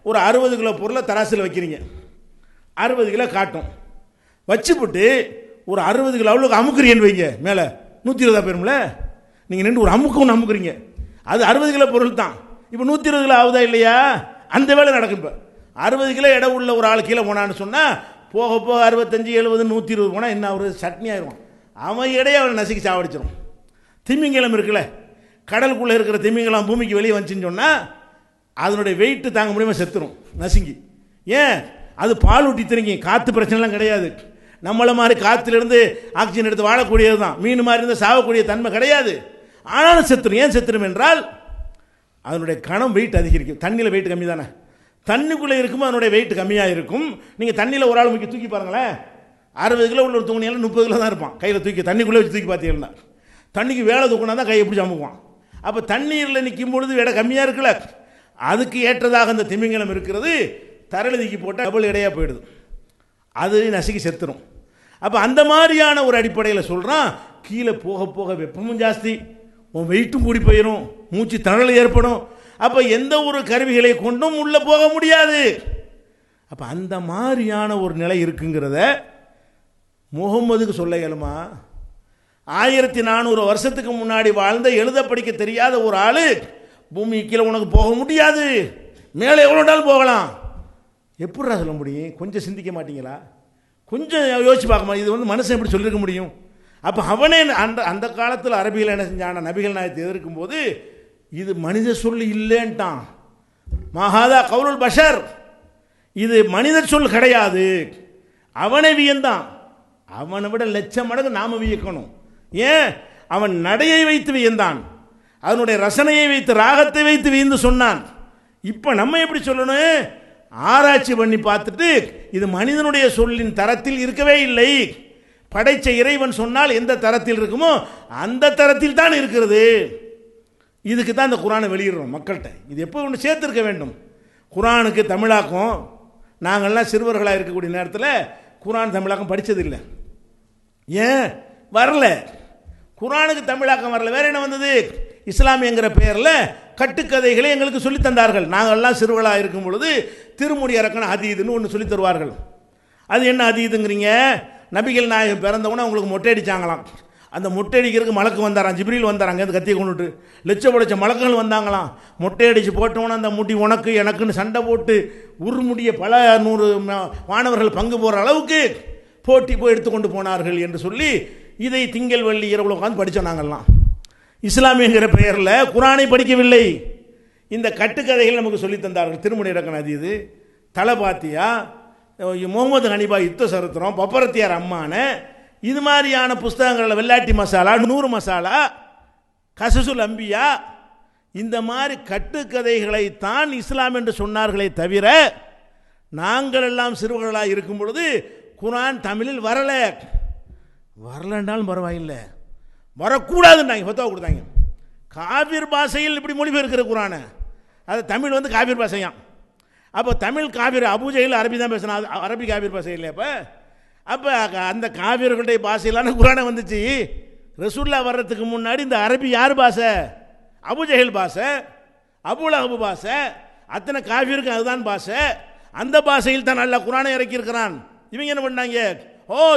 ஒரு 60 கிலோ பொருளை தராசில் வைக்கிறீங்க, 60 கிலோ காட்டும். வச்சுப்பட்டு ஒரு 60 கிலோ அவ்வளோக்கு அமுக்குறீங்கன்னு வைங்க, மேலே 120 போயிரும்ல. நீங்கள் நின்று ஒரு ஒன்று அமுக்குறீங்க, அது 60 கிலோ பொருள் தான். இப்போ 120 கிலோ ஆகுதா இல்லையா? அந்த வேலை நடக்கும். இப்போ 60 கிலோ இடம் உள்ள ஒரு ஆள் கீழே போனான்னு சொன்னால், போக போக 65, 70, 120 போனால் என்ன ஒரு சட்னி ஆயிரும். அவன் இடையே அவனை நசுக்கி சாவடிச்சிடும். திமிங்கலம் இருக்குல்ல, கடலுக்குள்ளே இருக்கிற திமிங்கலம் பூமிக்கு வெளியே வந்துச்சுன்னு சொன்னால் அதனுடைய வெயிட்டு தாங்க முடியாமல் செத்துரும் நசுங்கி. ஏன்? அது பால் ஊட்டி திறங்கி, காற்று பிரச்சனைலாம் கிடையாது. நம்மளை மாதிரி காற்றுலேருந்து ஆக்சிஜன் எடுத்து வாழக்கூடியது தான். மீன் மாதிரி இருந்தால் சாகக்கூடிய தன்மை கிடையாது. ஆனாலும் செத்துரும். ஏன் செத்துரும் என்றால் அதனுடைய கணம் வெயிட் அதிகரிக்கும். தண்ணியில் வெயிட் கம்மி தானே, தண்ணிக்குள்ளே இருக்கும்போது அதனுடைய வெயிட் கம்மியாக இருக்கும். நீங்கள் தண்ணியில் ஒரு ஆள் முக்கி தூக்கி பாருங்களேன், 60 கிலோ உள்ள ஒரு தூங்கினாலும் 30 கிலோ தான் இருப்பான். கையில் தூக்கி தண்ணிக்குள்ளே வச்சு தூக்கி பார்த்தீங்கன்னா, தண்ணிக்கு வேலை தூக்கினா தான் கையை பிடிச்சி அமுக்குவான். அப்போ தண்ணீரில் நிற்கும் பொழுது எடை கம்மியாக இருக்குல்ல, அதுக்கு ஏற்றதாக அந்த திமிங்கலம் இருக்கிறது. தரளி தூக்கி போட்டால் டபுள் எடையாக போயிடுது, அது நசுக்கி செத்துரும். அப்போ அந்த மாதிரியான ஒரு அடிப்படையில் சொல்கிறான், கீழே போக போக வெப்பமும் ஜாஸ்தி, உன் வெயிட்டும் கூடி போயிடும், மூச்சு திணறல் ஏற்படும். அப்போ எந்த ஒரு கருவிகளை கொண்டும் உள்ளே போக முடியாது. அப்போ அந்த மாதிரியான ஒரு நிலை இருக்குங்கிறத முகம்மதுக்கு சொல்ல இயலுமா? 1400 வருஷத்துக்கு முன்னாடி வாழ்ந்த எழுத படிக்க தெரியாத ஒரு ஆள் பூமி கீழே உனக்கு போக முடியாது, மேலே எவ்வளோ நாள் போகலாம், எப்படிடா சொல்ல முடியும்? கொஞ்சம் சிந்திக்க மாட்டீங்களா? கொஞ்சம் யோசிச்சு பார்க்க மாட்டேன். இது மனுஷன் எப்படி சொல்லியிருக்க முடியும்? அப்போ அவனே அந்த காலத்தில் அரபியில் என்ன செஞ்சான, நபிகள் நாயகத்தை எதிர்க்கும் போது இது மனித சொல் இல்லைன்ட்டான். மஹாதா கவுலுல் பஷர், இது மனித சொல் கிடையாது. அவனை வியந்தான். அவனை விட லட்சம் மடங்கு நாம வியக்கணும். ஏன்? அவன் நடையை வைத்து வியந்தான், அதனுடைய ரசனையை வைத்து, ராகத்தை வைத்து வியந்து சொன்னான். இப்போ நம்ம எப்படி சொல்லணும்? ஆராய்ச்சி பண்ணி பார்த்துட்டு இது மனிதனுடைய சொல்லின் தரத்தில் இருக்கவே இல்லை. படைச்ச இறைவன் சொன்னால் எந்த தரத்தில் இருக்குமோ அந்த தரத்தில் தான் இருக்கிறது. இதுக்கு தான் இந்த குரானை வெளியிடுறோம் மக்கள்கிட்ட. இது எப்போ ஒன்று சேர்த்துருக்க வேண்டும். குரானுக்கு தமிழாக்கம், நாங்கள்லாம் சிறுவர்களாக இருக்கக்கூடிய நேரத்தில் குரான் தமிழாக்கம் படித்ததில்லை. ஏன் வரல? குரானுக்கு தமிழாக்கம் வரல. வேற என்ன வந்தது? இஸ்லாமியங்கிற பெயரில் கட்டுக்கதைகளை எங்களுக்கு சொல்லி தந்தார்கள். நாங்கள்லாம் சிறுவர்களாக இருக்கும் பொழுது திருமுடி இறக்கணும் அதீதுன்னு ஒன்று சொல்லி தருவார்கள். அது என்ன அதீதுங்கிறீங்க? நபிகள் நாயகம் பிறந்தவொன்னே அவங்களுக்கு மொட்டை அடித்தாங்களாம். அந்த மொட்டை அடிக்கிறதுக்கு மலக்கு வந்தாராம், ஜிப்ரீல் வந்தாராங்க, அந்த கத்தியை கொண்டுட்டு லட்ச மலக்குகள் வந்தாங்களாம். மொட்டை அடித்து போட்டவொன்னே அந்த முடி உனக்கு எனக்குன்னு சண்டை போட்டு உருமுடிய பல 100 மாணவர்கள் பங்கு போகிற அளவுக்கு போட்டி போய் எடுத்துக்கொண்டு போனார்கள் என்று சொல்லி இதை திங்கள் வெள்ளி இரவுல உட்காந்து படித்தோம் நாங்கள்லாம். இஸ்லாமியங்கிற பெயரில் குரானை படிக்கவில்லை, இந்த கட்டுக்கதைகள் நமக்கு சொல்லி தந்தார்கள். திருமுடி இறக்கணும் அது இது, தலபாத்தியா, முகமது ஹனீபா யுத்த சரித்திரம், பப்பரத்தியார் அம்மான, இது மாதிரியான புஸ்தகங்களில் வெள்ளாட்டி மசாலா, 100 மசாலா, கசசுல் அம்பியா, இந்த மாதிரி கட்டுக்கதைகளை தான் இஸ்லாம் என்று சொன்னார்களே தவிர நாங்கள் எல்லாம் சிறுவர்களாக இருக்கும் பொழுது குரான் தமிழில் வரலன்றாலும் பரவாயில்லை, வரக்கூடாதுன்னாங்க, ஃபத்வா கொடுத்தாங்க. காபிர் பாஷையில் இப்படி மொழிபெயர்க்கிற குரானை, அது தமிழ் காபிர் பாஷையாம். அப்போ தமிழ் காபிர், அபூஜையில் அரபி தான் பேசினா, அரபி காபிர் பாஷை இல்லையா? அப்போ அந்த காபிர்களுடைய பாஷையிலான குரானை வந்துச்சு. ரசூல்லா வர்றதுக்கு முன்னாடி இந்த அரபி யார் பாஷை? அபூஜஹல் பாஷை, அபூலஹப் பாஷை, அத்தனை காபிருக்கு அதுதான் பாஷை. அந்த பாஷையில் தான் நல்லா குரானை இறக்கியிருக்கிறான். இவங்க என்ன பண்ணாங்க?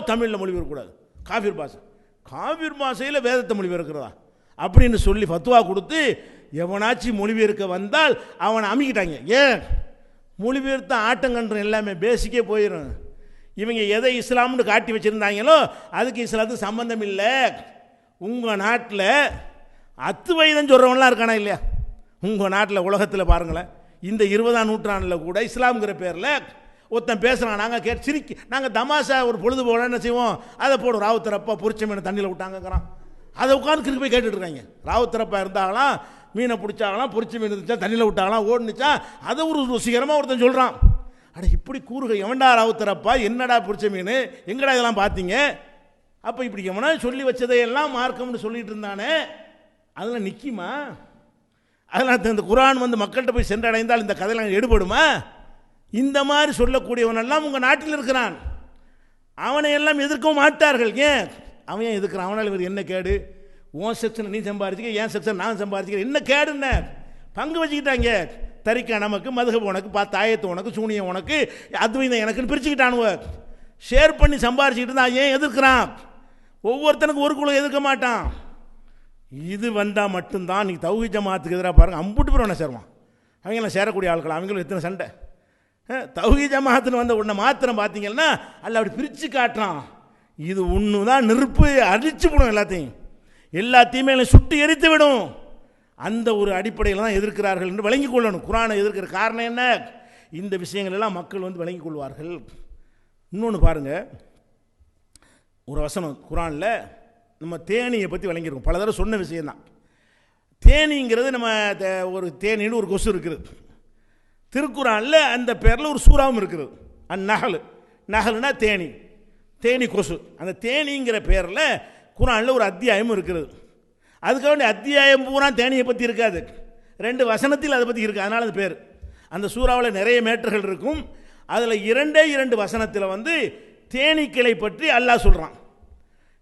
தமிழில் மொழிபெயர்க்கக்கூடாது, காபிர் பாஷை, காபிர் பாஷையில் வேதத்தை மொழிபெயர்க்கிறதா அப்படின்னு சொல்லி ஃபத்வா கொடுத்து எவனாச்சும் மொழிபெயர்க்க வந்தால் அவனை அமுக்கிட்டாங்க. ஏன்? மொழிபெயர்த்த ஆட்டங்கன்ற எல்லாமே பேசிக்கே போயிடும். இவங்க எதை இஸ்லாம்னு காட்டி வச்சுருந்தாங்களோ அதுக்கு இஸ்லாத்துக்கு சம்பந்தம் இல்லை. உங்கள் நாட்டில் அத்துவைதம் சொல்கிறவங்களாம் இருக்கானா இல்லையா? உங்கள் நாட்டில் உலகத்தில் பாருங்களேன், இந்த 20ஆம் நூற்றாண்டில் கூட இஸ்லாம்ங்கிற பேரில் ஒருத்தன் பேசுகிறான், நாங்கள் நாங்கள் தமாஷா ஒரு பொழுது போல என்ன செய்வோம், அதை போடும், ராவுத்தரப்பா பொரிச்ச மீனை தண்ணியில் விட்டாங்கங்கிறான். அதை உட்காந்து கிறுக்கு போய் கேட்டுட்டு இருக்காங்க. ராவுத்தரப்பா இருந்தாங்களாம், மீனை பிடிச்சாங்களாம், பொரிச்ச மீன் இருந்துச்சா, தண்ணியில் விட்டாங்களாம், ஓடுனுச்சா, அதை ஒரு ருசிகரமாக ஒருத்தன் சொல்கிறான். அட இப்படி கூறுக எவன்டா ராவுத்தரப்பா, என்னடா பிடிச்ச மீன், எங்கடா இதெல்லாம் பார்த்தீங்க? அப்போ இப்படி எவனா சொல்லி வச்சதையெல்லாம் மார்க்கம்னு சொல்லிட்டு இருந்தானே, அதெல்லாம் நிற்குமா? அதெல்லாம் இந்த குர்ஆன் வந்து மக்கள்கிட்ட போய் சென்றடைந்தால் இந்த கதையெல்லாம் எடுபடுமா? இந்த மாதிரி சொல்லக்கூடியவனெல்லாம் உங்கள் நாட்டில் இருக்கிறான். அவனை எல்லாம் எதிர்க்கவும் மாட்டார்கள். ஏன் அவன் ஏன் எதிர்க்கிறான்? அவனால் இவர் என்ன கேடு? உன் செக்ஷன் நீ சம்பாதிச்சிக்க, என் செக்ஷன் நான் சம்பாதிச்சிக்கிறேன், என்ன கேடுன்னு பங்கு வச்சுக்கிட்டாங்க. தரிக்கா நமக்கு, மதுகப் உனக்கு, தாயத்து உனக்கு, சூனியம் உனக்கு, அத்வைதம் எனக்குன்னு பிரிச்சுக்கிட்டானுவ. ஷேர் பண்ணி சம்பாதிச்சுக்கிட்டு இருந்தா ஏன் எதிர்க்கிறான்? ஒவ்வொருத்தனுக்கு ஒரு குழு எதிர்க்க மாட்டான். இது வந்தால் மட்டும்தான் நீ தௌஹீத் ஜமாத்துக்கு எதிராக பாருங்கள், அம்புட்டு பேர் ஒன்று சேருவான். அவங்களாம் சேரக்கூடிய ஆட்கள், அவங்களும் எத்தனை சண்டை. தௌஹீத் ஜமாத்துன்னு வந்த உன்னை மாத்திரம் பார்த்தீங்கன்னா அல்ல அப்படி பிரித்து காட்டுறான். இது ஒன்று தான் நெருப்பு அடிச்சு விடும், எல்லாத்தையுமே சுட்டு எரித்து விடும். அந்த ஒரு அடிப்படையில் தான் எதிர்க்கிறார்கள் என்று விளங்கிக் கொள்ளணும். குர்ஆனை எதிர்க்கிற காரணம் என்ன? இந்த விஷயங்கள் எல்லாம் மக்கள் வந்து விளங்கிக் கொள்வார்கள். இன்னொன்று பாருங்கள், ஒரு வசனம் குர்ஆனில் நம்ம தேனியை பற்றி விளங்கியிருக்கோம், பல தடவை சொன்ன விஷயந்தான். தேனிங்கிறது நம்ம ஒரு தேனின்னு ஒரு கொசு இருக்குது. திருக்குர்ஆனில் அந்த பேரில் ஒரு சூறாவும் இருக்குது, அந்நகல். நகல்னா தேனி, தேனி கொசு. அந்த தேனிங்கிற பேரில் குர்ஆனில் ஒரு அத்தியாயம் இருக்கிறது. அதுக்காக வேண்டிய அத்தியாயம் பூரா தேனியை பற்றி இருக்காது, 2 வசனத்தில் அதை பற்றி இருக்குது, அதனால் அது பேர். அந்த சூறாவில் நிறைய மேட்டர்கள் இருக்கும். அதில் 2 வசனத்தில் வந்து தேனீக்களை பற்றி அல்லாஹ் சொல்கிறான்.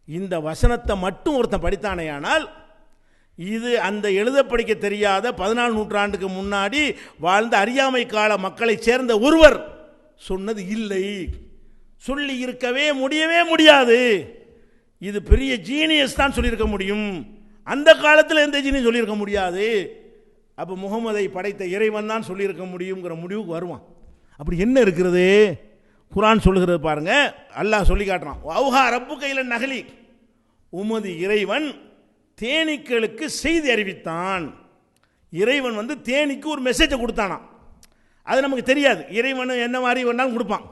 இந்த வசனத்தை மட்டும் ஒருத்தன் படித்தானேயானால் இது அந்த எழுத படிக்க தெரியாத 14 நூற்றாண்டுக்கு முன்னாடி வாழ்ந்த அறியாமை கால மக்களை சேர்ந்த ஒருவர் சொன்னது இல்லை, சொல்லி இருக்கவே முடியவே முடியாது. இது பெரிய ஜீனியஸ் தான் சொல்லியிருக்க முடியும், அந்த காலத்தில் எந்த ஜீனியஸ் சொல்லியிருக்க முடியாது. அப்போ முகமதை படைத்த இறைவன் தான் சொல்லியிருக்க முடியுங்கிற முடிவுக்கு வருவான். அப்படி என்ன இருக்கிறது? குர்ஆன் சொல்லுகிறது பாருங்க, அல்லாஹ் சொல்லி காட்டுறான். வௌஹா ரப்பு கையில நகலி, உமது இறைவன் தேனீக்களுக்கு செய்தி அறிவித்தான். இறைவன் வந்து தேனிக்கு ஒரு மெசேஜை கொடுத்தானா, அது நமக்கு தெரியாது. இறைவன் என்ன மாதிரி வேணாலும் கொடுப்பான்,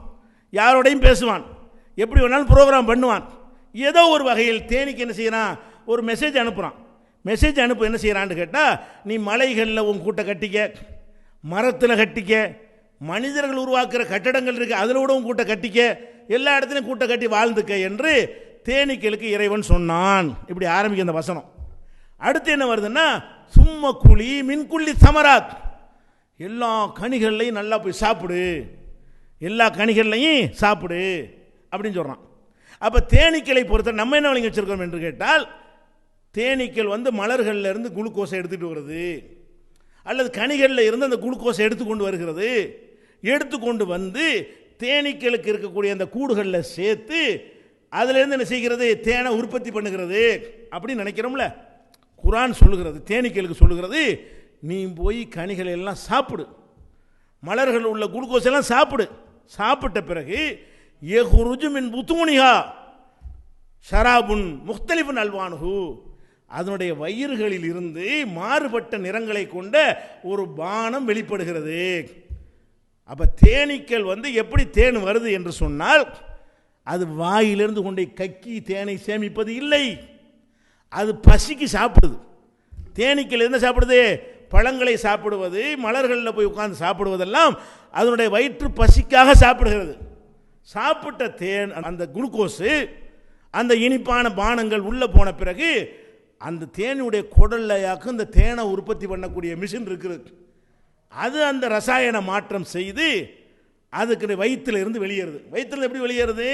யாரோடையும் பேசுவான், எப்படி வேணாலும் ப்ரோக்ராம் பண்ணுவான். ஏதோ ஒரு வகையில் தேனிக்கு என்ன செய்யறான், ஒரு மெசேஜ் அனுப்புகிறான். மெசேஜ் அனுப்ப என்ன செய்கிறான்னு கேட்டால், நீ மலைகளில் உன் கூட்டை கட்டிக்க, மரத்தில் கட்டிக்க, மனிதர்கள் உருவாக்குற கட்டடங்கள் இருக்குது அதில் கூட உன் கூட்டை கட்டிக்க, எல்லா இடத்துலையும் கூட்டை கட்டி வாழ்ந்துக்க என்று தேனீக்களுக்கு இறைவன் சொன்னான். இப்படி ஆரம்பிக்க அந்த வசனம். அடுத்து என்ன வருதுன்னா, சும்ம குழி மின்குள்ளி சமராத், எல்லா கனிகள்லையும் நல்லா போய் சாப்பிடு, எல்லா கனிகள்லையும் சாப்பிடு அப்படின்னு சொல்கிறான். அப்போ தேனீக்களை பொறுத்த நம்ம என்ன வழங்கி வச்சிருக்கோம் என்று கேட்டால், தேனீக்கள் வந்து மலர்களில் இருந்து குளுக்கோஸை எடுத்துகிட்டு வருது, அல்லது கனிகளில் இருந்து அந்த குளுக்கோஸை எடுத்துக்கொண்டு வருகிறது. எடுத்துக்கொண்டு வந்து தேனீக்களுக்கு இருக்கக்கூடிய அந்த கூடுகளில் சேர்த்து அதிலிருந்து என்ன செய்கிறது, தேனை உற்பத்தி பண்ணுகிறது அப்படின்னு நினைக்கிறோம்ல. குர்ஆன் சொல்லுகிறது, தேனீக்களுக்கு சொல்லுகிறது, நீ போய் கனிகளை எல்லாம் சாப்பிடு, மலர்கள் உள்ள குளுக்கோஸ் எல்லாம் சாப்பிடு. சாப்பிட்ட பிறகு யஹ்ருஜு மின் புத்தூனிஹா ஷராபுன் முக்தலிஃபுன் அல்வானுஹு, அதனுடைய வயிறுகளில் இருந்து மாறுபட்ட நிறங்களை கொண்ட ஒரு பானம் வெளிப்படுகிறது. அப்போ தேனீக்கள் வந்து எப்படி தேன் வருது என்று சொன்னால், அது வாயிலிருந்து கொண்டே கக்கி தேனை சேமிப்பது இல்லை, அது பசிக்கு சாப்பிடுது. தேனீக்கள் என்ன சாப்பிடுது, பழங்களை சாப்பிடுவது, மலர்களில் போய் உட்கார்ந்து சாப்பிடுவதெல்லாம் அதனுடைய வயிற்று பசிக்காக சாப்பிடுகிறது. சாப்பிட்ட தேன் அந்த குளுக்கோஸு அந்த இனிப்பான பானங்கள் உள்ளே போன பிறகு அந்த தேனுடைய குடல்லையாக்கு இந்த தேனை உற்பத்தி பண்ணக்கூடிய மிஷின் இருக்குது, அது அந்த ரசாயன மாற்றம் செய்து அதுக்கு வயிற்றில் இருந்து வெளியேறுது. வயிற்றில் எப்படி வெளியேறுது,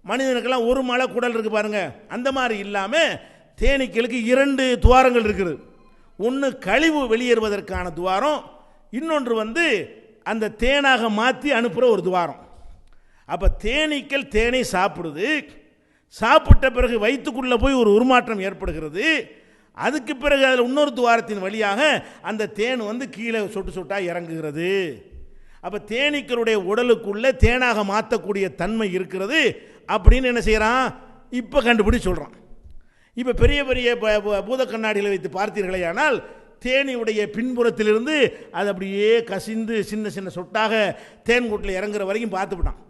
மனிதனுக்கெல்லாம் ஒரு மலை குடல் இருக்குது பாருங்க, அந்த மாதிரி இல்லாமல் தேனீக்களுக்கு 2 துவாரங்கள் இருக்குது. ஒன்று கழிவு வெளியேறுவதற்கான துவாரம், இன்னொன்று வந்து அந்த தேனாக மாற்றி அனுப்புகிற ஒரு துவாரம். அப்போ தேனீக்கள் தேனை சாப்பிடுது, சாப்பிட்ட பிறகு வயிற்றுக்குள்ளே போய் ஒரு உருமாற்றம் ஏற்படுகிறது. அதுக்கு பிறகு அதில் இன்னொரு துவாரத்தின் வழியாக அந்த தேன் வந்து கீழே சொட்டு சொட்டாக இறங்குகிறது. அப்போ தேனீக்களுடைய உடலுக்குள்ளே தேனாக மாற்றக்கூடிய தன்மை இருக்கிறது அப்படின்னு என்ன செய்கிறான், இப்போ கண்டுபிடி சொல்கிறான். இப்போ பெரிய பெரிய பூத கண்ணாடிகளை வைத்து பார்த்தீர்களே ஆனால் தேனியுடைய பின்புறத்திலிருந்து அது அப்படியே கசிந்து சின்ன சின்ன சொட்டாக தேன் கூட்டில் இறங்குற வரைக்கும் பார்த்துவிட்டான்.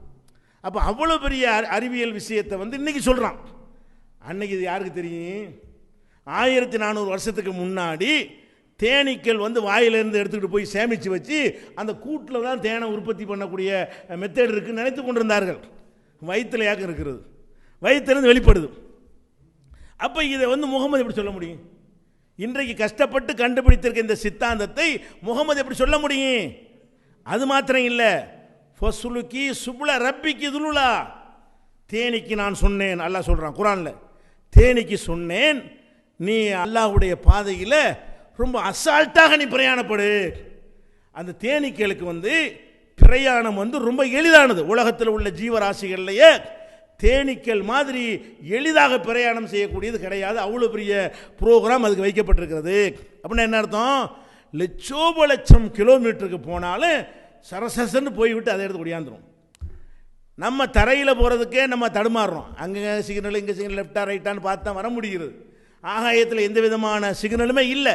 அப்போ அவ்வளோ பெரிய அறிவியல் விஷயத்தை வந்து இன்றைக்கி சொல்கிறான். அன்னைக்கு இது யாருக்கு தெரியும், 1400 வருஷத்துக்கு முன்னாடி தேனீக்கள் வந்து வாயிலிருந்து எடுத்துக்கிட்டு போய் சேமித்து வச்சு அந்த கூட்டில் தான் தேனை உற்பத்தி பண்ணக்கூடிய மெத்தட் இருக்குன்னு நினைத்து கொண்டிருந்தார்கள். வயிற்றுல யாக்க இருக்கிறது, வயிற்றிலிருந்து வெளிப்படுது. அப்போ இதை வந்து முகமது எப்படி சொல்ல முடியும்? இன்றைக்கு கஷ்டப்பட்டு கண்டுபிடித்திருக்க இந்த சித்தாந்தத்தை முகமது எப்படி சொல்ல முடியும்? அது மாத்திரம் இல்லை, ஃபசுலுக்கி சுபுல ரப்பிக்கு துலுலா, தேனிக்கு நான் சொன்னேன் அல்லாஹ் சொல்கிறான் குரானில். தேனிக்கு சொன்னேன், நீ அல்லாஹ்வுடைய பாதையில் ரொம்ப அசால்ட்டாக நீ பிரயாணப்படு. அந்த தேனீக்களுக்கு வந்து பிரயாணம் வந்து ரொம்ப எளிதானது. உலகத்தில் உள்ள ஜீவராசிகள்லையே தேனீக்கள் மாதிரி எளிதாக பிரயாணம் செய்யக்கூடியது கிடையாது. அவ்வளோ பெரிய ப்ரோக்ராம் அதுக்கு வைக்கப்பட்டிருக்கிறது. அப்படின்னா என்ன அர்த்தம்? லட்சோப லட்சம் கிலோமீட்டருக்கு போனாலும் சரசரன்னு போய்விட்டு அதை எடுத்து ஒடியாந்துடும். நம்ம தரையில் போகிறதுக்கே நம்ம தடுமாறுறோம். அங்கே சிக்னல், இங்கே சிக்னல், லெஃப்டா ரைட்டான்னு பார்த்தா வர முடிகிறது. ஆகாயத்தில் எந்த விதமான சிக்னலுமே இல்லை.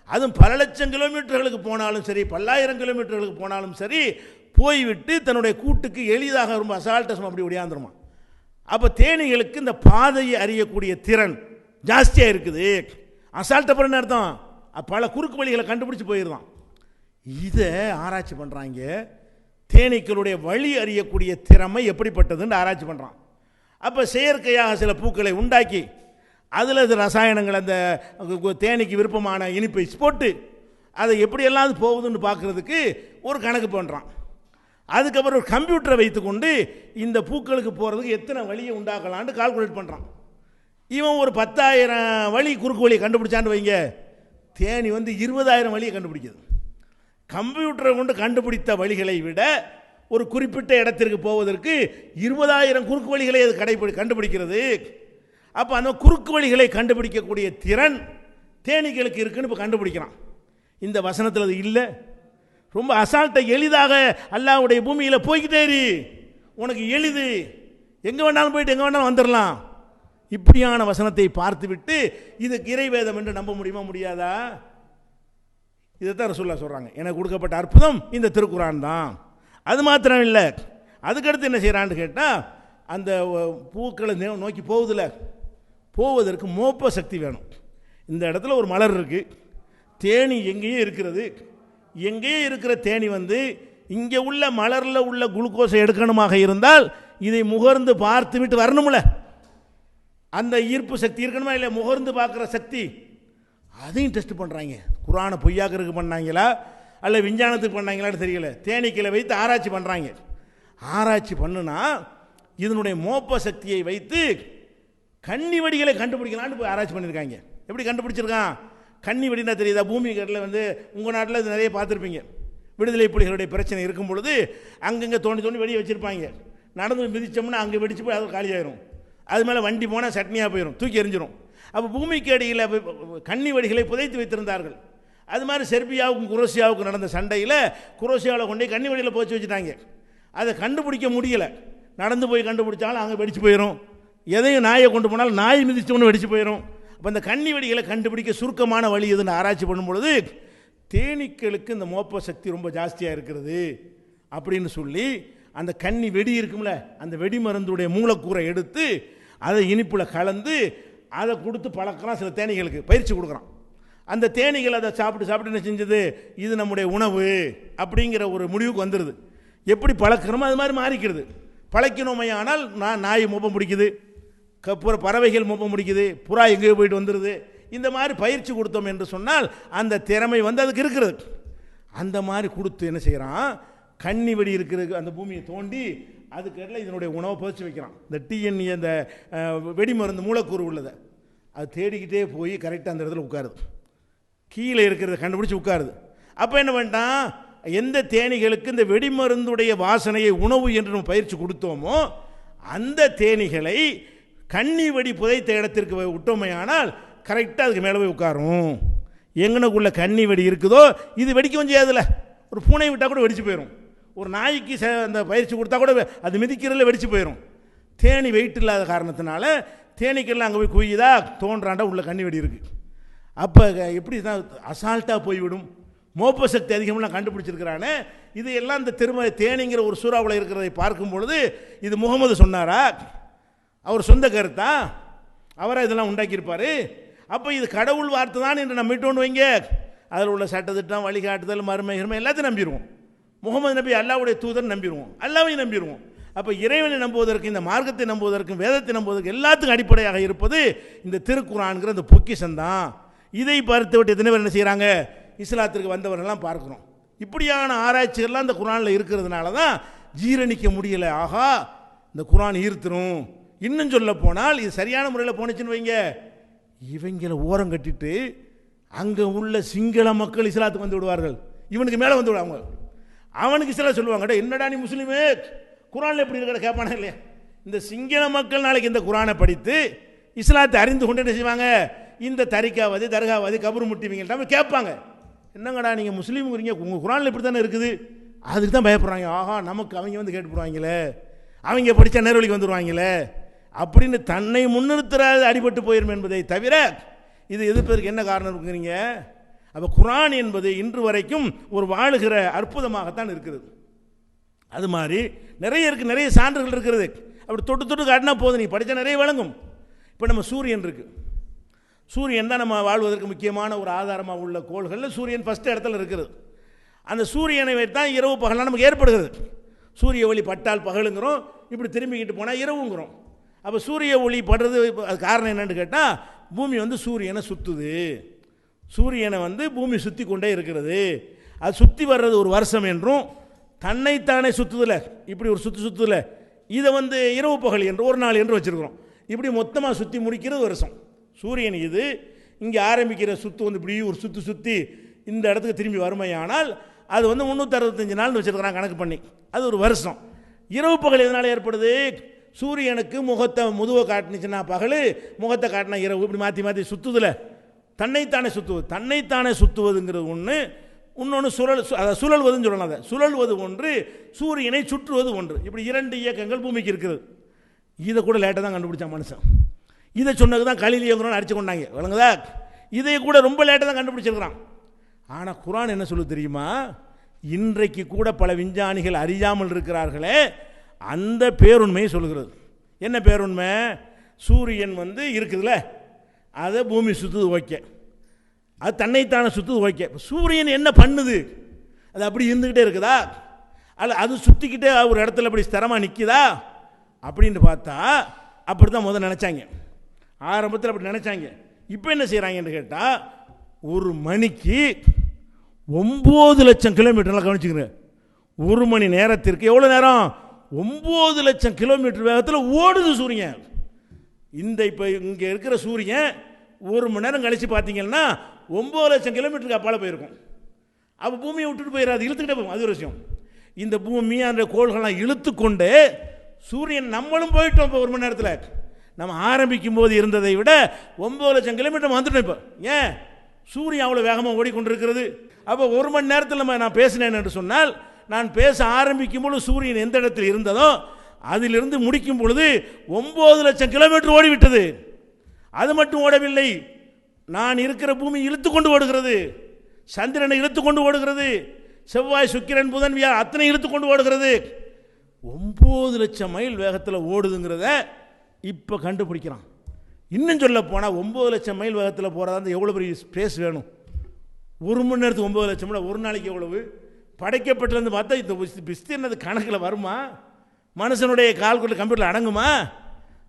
அதுவும் பல லட்சம் கிலோமீட்டர்களுக்கு போனாலும் சரி, பல்லாயிரம் கிலோமீட்டர்களுக்கு போனாலும் சரி, போய்விட்டு தன்னுடைய கூட்டுக்கு எளிதாக ரொம்ப அசால்ட்டஸ் அப்படி ஒடியாந்துருமா. அப்போ தேனீகளுக்கு இந்த பாதையை அறியக்கூடிய திறன் ஜாஸ்தியாக இருக்குது. அசால்ட் அப்புறம் என்ன அர்த்தம்? பல குறுக்கு வழிகளை கண்டுபிடிச்சி போயிடுதான். இதை ஆராய்ச்சி பண்ணுறாங்க. தேனீக்களுடைய வழி அறியக்கூடிய திறமை எப்படிப்பட்டதுன்னு ஆராய்ச்சி பண்ணுறான். அப்போ செயற்கையாக சில பூக்களை உண்டாக்கி அதில் அது ரசாயனங்கள் அந்த தேனீக்கு விருப்பமான இனிப்பை போட்டு அதை எப்படியெல்லாம் போகுதுன்னு பார்க்குறதுக்கு ஒரு கணக்கு பண்ணுறான். அதுக்கப்புறம் ஒரு கம்ப்யூட்டரை வைத்துக்கொண்டு இந்த பூக்களுக்கு போகிறதுக்கு எத்தனை வழியை உண்டாக்கலான்னு கால்குலேட் பண்ணுறான். இவன் ஒரு 10,000 வழி குறுக்கு வழியை கண்டுபிடிச்சான்னு வைங்க, தேனி வந்து 20,000 வழியை கண்டுபிடிக்குது. கம்ப்யூட்டரை கொண்டு கண்டுபிடித்த வழிகளை விட ஒரு குறிப்பிட்ட இடத்திற்கு போவதற்கு 20,000 குறுக்கு வழிகளை அது கண்டுபிடிக்கிறது. அப்போ அந்த குறுக்கு வழிகளை கண்டுபிடிக்கக்கூடிய திறன் தேனீக்களுக்கு இருக்குன்னு இப்போ கண்டுபிடிக்கிறான். இந்த வசனத்தில் அது இல்லை. ரொம்ப அசால்ட்டை எளிதாக அல்லாஹ்வுடைய பூமியில் போய்கிட்டே இரு, உனக்கு எளிது, எங்கே வேணாலும் போயிட்டு எங்கே வேணாலும் வந்துடலாம். இப்படியான வசனத்தை பார்த்துவிட்டு இதுக்கு இறைவேதம் என்று நம்ப முடியுமா? முடியாதா? இதைத்தான் ரசூலுல்லாஹ் சொல்கிறாங்க, எனக்கு கொடுக்கப்பட்ட அற்புதம் இந்த திருக்குரான் தான். அது மாத்திரம் இல்லை, அதுக்கடுத்து என்ன செய்கிறான்னு கேட்டால், அந்த பூக்களை நோக்கி போகுதில்ல, போவதற்கு மோப்ப சக்தி வேணும். இந்த இடத்துல ஒரு மலர் இருக்குது, தேனி எங்கேயே இருக்கிறது. எங்கேயே இருக்கிற தேனி வந்து இங்கே உள்ள மலரில் உள்ள குளுக்கோஸை எடுக்கணுமாக இருந்தால் இதை முகர்ந்து பார்த்து விட்டு வரணும்ல. அந்த ஈர்ப்பு சக்தி இருக்கணுமா இல்லை? முகர்ந்து பார்க்குற சக்தி, அதையும் டெஸ்ட் பண்ணுறாங்க. குரானை பொய்யாக்கிறதுக்கு பண்ணாங்களா அல்ல விஞ்ஞானத்துக்கு பண்ணாங்களான்னு தெரியல. தேனீக்களை வைத்து ஆராய்ச்சி பண்ணுறாங்க. ஆராய்ச்சி பண்ணுனா இதனுடைய மோப்ப சக்தியை வைத்து கன்னி வெடிகளை கண்டுபிடிக்கலான்னு போய் ஆராய்ச்சி பண்ணியிருக்காங்க. எப்படி கண்டுபிடிச்சிருக்கான்? கன்னி வெடினா தெரியுதா? பூமி கட்டில் வந்து உங்கள் நாட்டில் இது நிறைய பார்த்துருப்பீங்க. விடுதலை புலிகளுடைய பிரச்சனை இருக்கும் பொழுது அங்கங்கே தோண்டி தோண்டி வெடியை வச்சுருப்பாங்க. நடந்து மிதிச்சோம்னா அங்கே வெடிச்சு போய் அது காலியாயிரும். அது மேலே வண்டி போனால் சட்னியாக போயிடும், தூக்கி எறிஞ்சிரும். அப்போ பூமிக்கு அடியில் கன்னி வெடிகளை புதைத்து வைத்திருந்தார்கள். அது மாதிரி செர்பியாவுக்கும் குரோசியாவுக்கும் நடந்த சண்டையில் குரோசியாவில் கொண்டு கன்னி வெடியில் போச்சு வச்சுட்டாங்க. அதை கண்டுபிடிக்க முடியலை. நடந்து போய் கண்டுபிடிச்சாலும் அங்கே வெடிச்சு போயிடும். எதையும் நாயை கொண்டு போனாலும் நாய் மிதிச்சோன்னு வெடிச்சு போயிடும். அப்போ அந்த கன்னி வெடிகளை கண்டுபிடிக்க சுருக்கமான வழி எதுன்னு ஆராய்ச்சி பண்ணும்பொழுது தேனீக்களுக்கு இந்த மோப்ப சக்தி ரொம்ப ஜாஸ்தியாக இருக்கிறது அப்படின்னு சொல்லி அந்த கன்னி வெடி இருக்கும்ல, அந்த வெடி மருந்துடைய மூலக்கூறை எடுத்து அதை இனிப்பில் கலந்து அதை கொடுத்து பழக்கலாம். சில தேனீகளுக்கு பயிற்சி கொடுக்குறான். அந்த தேனீகள் அதை சாப்பிட்டு என்ன செஞ்சது, இது நம்முடைய உணவு அப்படிங்கிற ஒரு முடிவுக்கு வந்துடுது. எப்படி பழக்கிறோமோ அது மாதிரி மாறிக்கிறது. பழக்கணுமையானால் நாய் மோப்பம் பிடிக்குது, பறவைகள் மோப்பம் பிடிக்குது, புறா எங்கேயோ போயிட்டு வந்துடுது. இந்த மாதிரி பயிற்சி கொடுத்தோம் என்று சொன்னால் அந்த திறமை வந்து அதுக்கு இருக்கிறது. அந்த மாதிரி கொடுத்து என்ன செய்கிறான், கன்னி வெடி இருக்கிறது அந்த பூமியை தோண்டி அதுக்கெல்லாம் இதனுடைய உணவை புதைச்சி வைக்கிறான். இந்த டிஎன்ஏ அந்த வெடி மருந்து மூலக்கூறு உள்ளதை அது தேடிக்கிட்டே போய் கரெக்டாக அந்த இடத்துல உட்காருது. கீழே இருக்கிறத கண்டுபிடிச்சி உட்காருது. அப்போ என்ன பண்ணிட்டான், எந்த தேனீகளுக்கு இந்த வெடிமருந்துடைய வாசனையை உணவு என்று நம்ம பயிற்சி கொடுத்தோமோ அந்த தேனீகளை கன்னி வெடி புதைத்த இடத்திற்கு விட்டோமையானால் கரெக்டாக அதுக்கு மேலே போய் உட்காரும். எங்கனக்குள்ள கன்னி வெடி இருக்குதோ இது வெடிக்கவும் செய்யாதுல்ல. ஒரு பூனை விட்டால் கூட வெடிச்சு போயிடும். ஒரு நாய்க்கு அந்த பயிற்சி கொடுத்தா கூட அது மிதிக்கிறதுல வெடிச்சு போயிடும். தேனி வெயிட் இல்லாத காரணத்தினால தேனீக்கெல்லாம் அங்கே போய் குய்யுதா, தோன்றாண்டா உள்ள கன்னி வெடி இருக்குது. அப்போ எப்படி தான் அசால்ட்டாக போய்விடும். மோப்ப சக்தி அதிகமெல்லாம் கண்டுபிடிச்சிருக்கிறானே. இது எல்லாம் இந்த தேனிங்கிற ஒரு சூறாவில் இருக்கிறதை பார்க்கும் பொழுது இது முகமது சொன்னாரா, அவர் சொந்த கருத்தா, அவராக இதெல்லாம் உண்டாக்கியிருப்பார். அப்போ இது கடவுள் வார்த்தை தான் என்று நம்ம மீட்டோன்னு வைங்க, அதில் உள்ள சட்டத்திட்டம், வழிகாட்டுதல், மறுமை எல்லாத்தையும் நம்பிடுவோம். முகமது நபி அல்லாஹ்வுடைய தூதர் நம்பிடுவோம், அல்லாஹ்வையும் நம்பிடுவோம். அப்போ இறைவனை நம்புவதற்கு, இந்த மார்க்கத்தை நம்புவதற்கும், வேதத்தை நம்புவதற்கு எல்லாத்துக்கும் அடிப்படையாக இருப்பது இந்த திருக்குர்ஆன்கிற இந்த பொக்கிஷந்தான். இதை பார்த்து விட்டு எத்தனை பேர் என்ன செய்கிறாங்க, இஸ்லாத்திற்கு வந்தவர்கள்லாம் பார்க்குறோம். இப்படியான ஆராய்ச்சிகள்லாம் இந்த குர்ஆனில் இருக்கிறதுனால தான் ஜீரணிக்க முடியலை. ஆகா, இந்த குர்ஆன் ஈர்த்துரும். இன்னும் சொல்ல போனால் இது சரியான முறையில் போனுச்சுன்னு வைங்க, இவங்களை ஓரம் கட்டிட்டு அங்கே உள்ள சிங்கள மக்கள் இஸ்லாத்துக்கு வந்து விடுவார்கள், இவனுக்கு மேலே வந்து விடுவாங்க. அவனுக்கு இஸ்லாம் சொல்லுவாங்க, என்னடா நீ முஸ்லீமே, குர்ஆனில் எப்படி இருக்கிற கேட்பானே இல்லையா. இந்த சிங்கள மக்கள் நாளைக்கு இந்த குர்ஆனை படித்து இஸ்லாத்தை அறிந்து கொண்டு என்ன செய்வாங்க, இந்த தரிக்காவது, தர்காவாதி, கபர் முட்டிவங்கள்ட்ட கேட்பாங்க, என்னங்கடா நீங்கள் முஸ்லீமுங்கிறீங்க, உங்கள் குர்ஆனில் இப்படி தானே இருக்குது. அதுக்கு தான் பயப்படுறாங்க. ஆஹா, நமக்கு அவங்க வந்து கேட்டு போடுவாங்களே, அவங்க படித்த நேர்வழிக்கு வந்துடுவாங்களே அப்படின்னு தன்னை முன்னிறுத்துறது அடிபட்டு போயிடும் என்பதை தவிர இது எதிர்ப்பதற்கு என்ன காரணம் இருக்குறீங்க. அப்போ குர்ஆன் என்பது இன்று வரைக்கும் ஒரு வாழுகிற அற்புதமாகத்தான் இருக்கிறது. அது மாதிரி நிறைய இருக்குது, நிறைய சான்றுகள் இருக்கிறது. அப்படி தொட்டு தொட்டு காட்டினா போதும், நீ படித்தா நிறைய வழங்கும். இப்போ நம்ம சூரியன் இருக்குது, சூரியன் தான் நம்ம வாழ்வதற்கு முக்கியமான ஒரு ஆதாரமாக உள்ள கோள்களில் சூரியன் ஃபஸ்ட்டு இடத்துல இருக்கிறது. அந்த சூரியனை வைத்தான் இரவு பகலாம் நமக்கு ஏற்படுகிறது. சூரிய ஒளி பட்டால் பகலுங்கிறோம், இப்படி திரும்பிக்கிட்டு போனால் இரவுங்கிறோம். அப்போ சூரிய ஒளி படுறது அது காரணம் என்னென்னு கேட்டால், பூமி வந்து சூரியனை சுற்றுது, சூரியனை வந்து பூமி சுற்றி கொண்டே இருக்கிறது. அது சுற்றி வர்றது ஒரு வருஷம் என்றும், தன்னைத்தானே சுற்றுதில்ல, இப்படி ஒரு சுற்றுதில்ல, இதை வந்து இரவு பகல் என்று ஒரு நாள் என்று வச்சுருக்கிறோம். இப்படி மொத்தமாக சுற்றி முடிக்கிறது வருஷம். சூரியன் இது இங்கே ஆரம்பிக்கிற சுற்று வந்து இப்படி ஒரு சுற்றி சுற்றி இந்த இடத்துக்கு திரும்பி வறுமையானால் அது வந்து 365 நாள்னு வச்சுருக்கிறான் கணக்கு பண்ணி, அது ஒரு வருஷம். இரவு பகல் எதனால் ஏற்படுது, சூரியனுக்கு முகத்தை முதுவை காட்டுனுச்சுன்னா பகல், முகத்தை காட்டினா இரவு, இப்படி மாற்றி மாற்றி சுற்றுதில்ல, தன்னைத்தானே சுற்றுவது. தன்னைத்தானே சுற்றுவதுங்கிறது ஒன்று, இன்னொன்று சுழல்வதுன்னு சொல்லலாம். அதை சுழல்வது ஒன்று, சூரியனை சுற்றுவது ஒன்று. இப்படி 2 இயக்கங்கள் பூமிக்கு இருக்கிறது. இதை கூட லேட்டாக தான் கண்டுபிடிச்சான் மனுஷன். இதை சொன்னது தான் கலீலியோங்கிறவன் அடிச்சு கொண்டாங்க, விளங்குதா. இதை கூட ரொம்ப லேட்டாக தான் கண்டுபிடிச்சிருக்கிறான். ஆனால் குர்ஆன் என்ன சொல்லுது தெரியுமா, இன்றைக்கு கூட பல விஞ்ஞானிகள் அறியாமல் இருக்கிறார்களே, அந்த பேருண்மையை சொல்லுகிறது. என்ன பேருண்மை, சூரியன் வந்து இருக்குதுல்ல, அதை பூமி சுற்றுது, ஓகே, அது தன்னைத்தானே சுற்றுது, ஓகே. சூரியன் என்ன பண்ணுது, அது அப்படி இருந்துக்கிட்டே இருக்குதா, அல்ல அது சுற்றிக்கிட்டே ஒரு இடத்துல அப்படி ஸ்திரமாக நிற்குதா அப்படின்னு பார்த்தா அப்படி தான் முதல்ல நினச்சாங்க. ஆரம்பத்தில் அப்படி நினச்சாங்க. இப்போ என்ன செய்கிறாங்கன்னு கேட்டால், ஒரு மணிக்கு 9 லட்சம் கிலோமீட்டர்லாம் கவனிச்சுக்கிறேன். ஒரு மணி நேரத்திற்கு எவ்வளோ நேரம், 9 லட்சம் கிலோமீட்டர் வேகத்தில் ஓடுது சூரியன். இந்த இப்போ இங்கே இருக்கிற சூரியன் ஒரு மணி நேரம் கழித்து பார்த்தீங்கன்னா 9 லட்சம் கிலோமீட்டருக்கு அப்பால் போயிருக்கும். அப்போ பூமியை விட்டுட்டு போயிடாது, இழுத்துக்கிட்டே போகும். அது ஒரு விஷயம். இந்த பூமி அந்த கோள்கள்லாம் இழுத்து கொண்டு சூரியன் நம்மளும் போயிட்டோம். இப்போ ஒரு மணி நேரத்தில் நம்ம ஆரம்பிக்கும் போது இருந்ததை விட 9 லட்சம் கிலோமீட்டர் வந்துட்டோம். இப்போ ஏன், சூரியன் அவ்வளோ வேகமாக ஓடிக்கொண்டிருக்கிறது. அப்போ ஒரு மணி நேரத்தில் நான் பேசினேன் என்று சொன்னால், நான் பேச ஆரம்பிக்கும் பொழுது சூரியன் எந்த இடத்தில் இருந்ததோ அதிலிருந்து முடிக்கும் பொழுது 9 லட்சம் கிலோமீட்டர் ஓடிவிட்டது. அது மட்டும் ஓடவில்லை, நான் இருக்கிற பூமி இழுத்து கொண்டு ஓடுகிறது, சந்திரனை இழுத்து கொண்டு ஓடுகிறது, செவ்வாய், சுக்கிரன், புதன், வியாழன் அத்தனை இழுத்து கொண்டு ஓடுகிறது. 9 லட்சம் மைல் வேகத்தில் ஓடுதுங்கிறத இப்போ கண்டுபிடிக்கிறான். இன்னும் சொல்ல போனால் 9 லட்சம் மைல் வேகத்தில் போகிறதா எவ்வளோ பெரிய ஸ்பேஸ் வேணும். ஒரு மணி நேரத்துக்கு 9 லட்சம்ல ஒரு நாளைக்கு எவ்வளவு படைக்கப்பட்டிருந்து பார்த்தா இந்த விஸ்தீர்ணது கணக்கில் வருமா, மனுஷனுடைய கால்குள்ள கம்ப்யூட்டரில் அடங்குமா?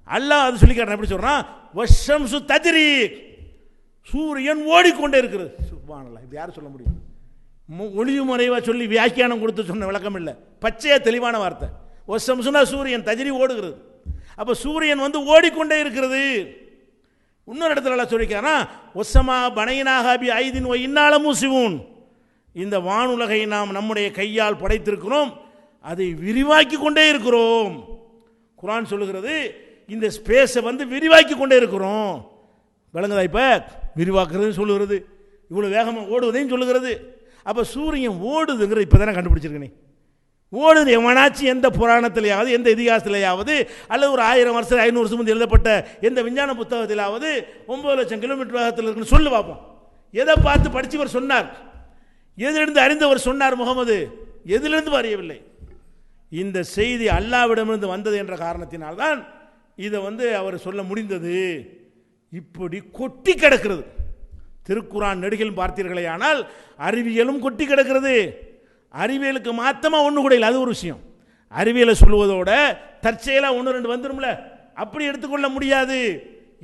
அல்லாஹ் அது சொல்லி காட்டுறான். எப்படி சொல்கிறான், வஷம்சு தஜ்ரி, சூரியன் ஓடிக்கொண்டே இருக்கிறது. சுப்ஹானல்லாஹ், இது யார் சொல்ல முடியும்? ஒளிவு மறைவாக சொல்லி வியாக்கியானம் கொடுத்து சொன்ன விளக்கம் இல்லை, பச்சையாக தெளிவான வார்த்தை. வஷம்சுனா சூரியன், தஜ்ரி ஓடுகிறது. அப்போ சூரியன் வந்து ஓடிக்கொண்டே இருக்கிறது. இன்னொரு இடத்துல சொல்லிக்கிறானா, ஒசமா பனையினாக அபி ஐதின் ஒ இன்னால மூசிவும், இந்த வானுலகை நாம் நம்முடைய கையால் படைத்திருக்கிறோம், அதை விரிவாக்கி கொண்டே இருக்கிறோம். குர்ஆன் சொல்லுகிறது, இந்த ஸ்பேஸை வந்து விரிவாக்கி கொண்டே இருக்கிறோம். விளங்குதா? இப்போ விரிவாக்குறதுன்னு சொல்லுகிறது, இவ்வளோ வேகமாக ஓடுவதையும் சொல்லுகிறது. அப்போ சூரியன் ஓடுதுங்கிற இப்போ தானே கண்டுபிடிச்சிருக்கேன். ஓடுது எவனாச்சும் எந்த புராணத்திலேயாவது, எந்த இதிகாசத்திலேயாவது, அல்லது ஒரு 1000 வருஷம் 500 வருஷம் முந்தைய எழுதப்பட்ட எந்த விஞ்ஞான புத்தகத்திலாவது 9 லட்சம் கிலோமீட்டர் வேகத்தில் இருக்குன்னு சொல்லி பார்ப்போம். எதை பார்த்து படித்தவர் சொன்னார், எதிலிருந்து அறிந்தவர் சொன்னார் முகமது, எதிலிருந்து அறியவில்லை. இந்த செய்தி அல்லாஹ்விடமிருந்து வந்தது என்ற காரணத்தினால்தான் இதை வந்து அவர் சொல்ல முடிந்தது. இப்படி கொட்டி கிடக்கிறது, திருக்குரான் நெடுகிலும் பார்த்தீர்களே ஆனால் அறிவியலும் கொட்டி கிடக்கிறது. அறிவியலுக்கு மாத்தமாக ஒன்று கூட இல்லை, அது ஒரு விஷயம். அறிவியலை சொல்லுவதோட தற்செயலாக ஒன்று ரெண்டு வந்துடும்ல, அப்படி எடுத்துக்கொள்ள முடியாது.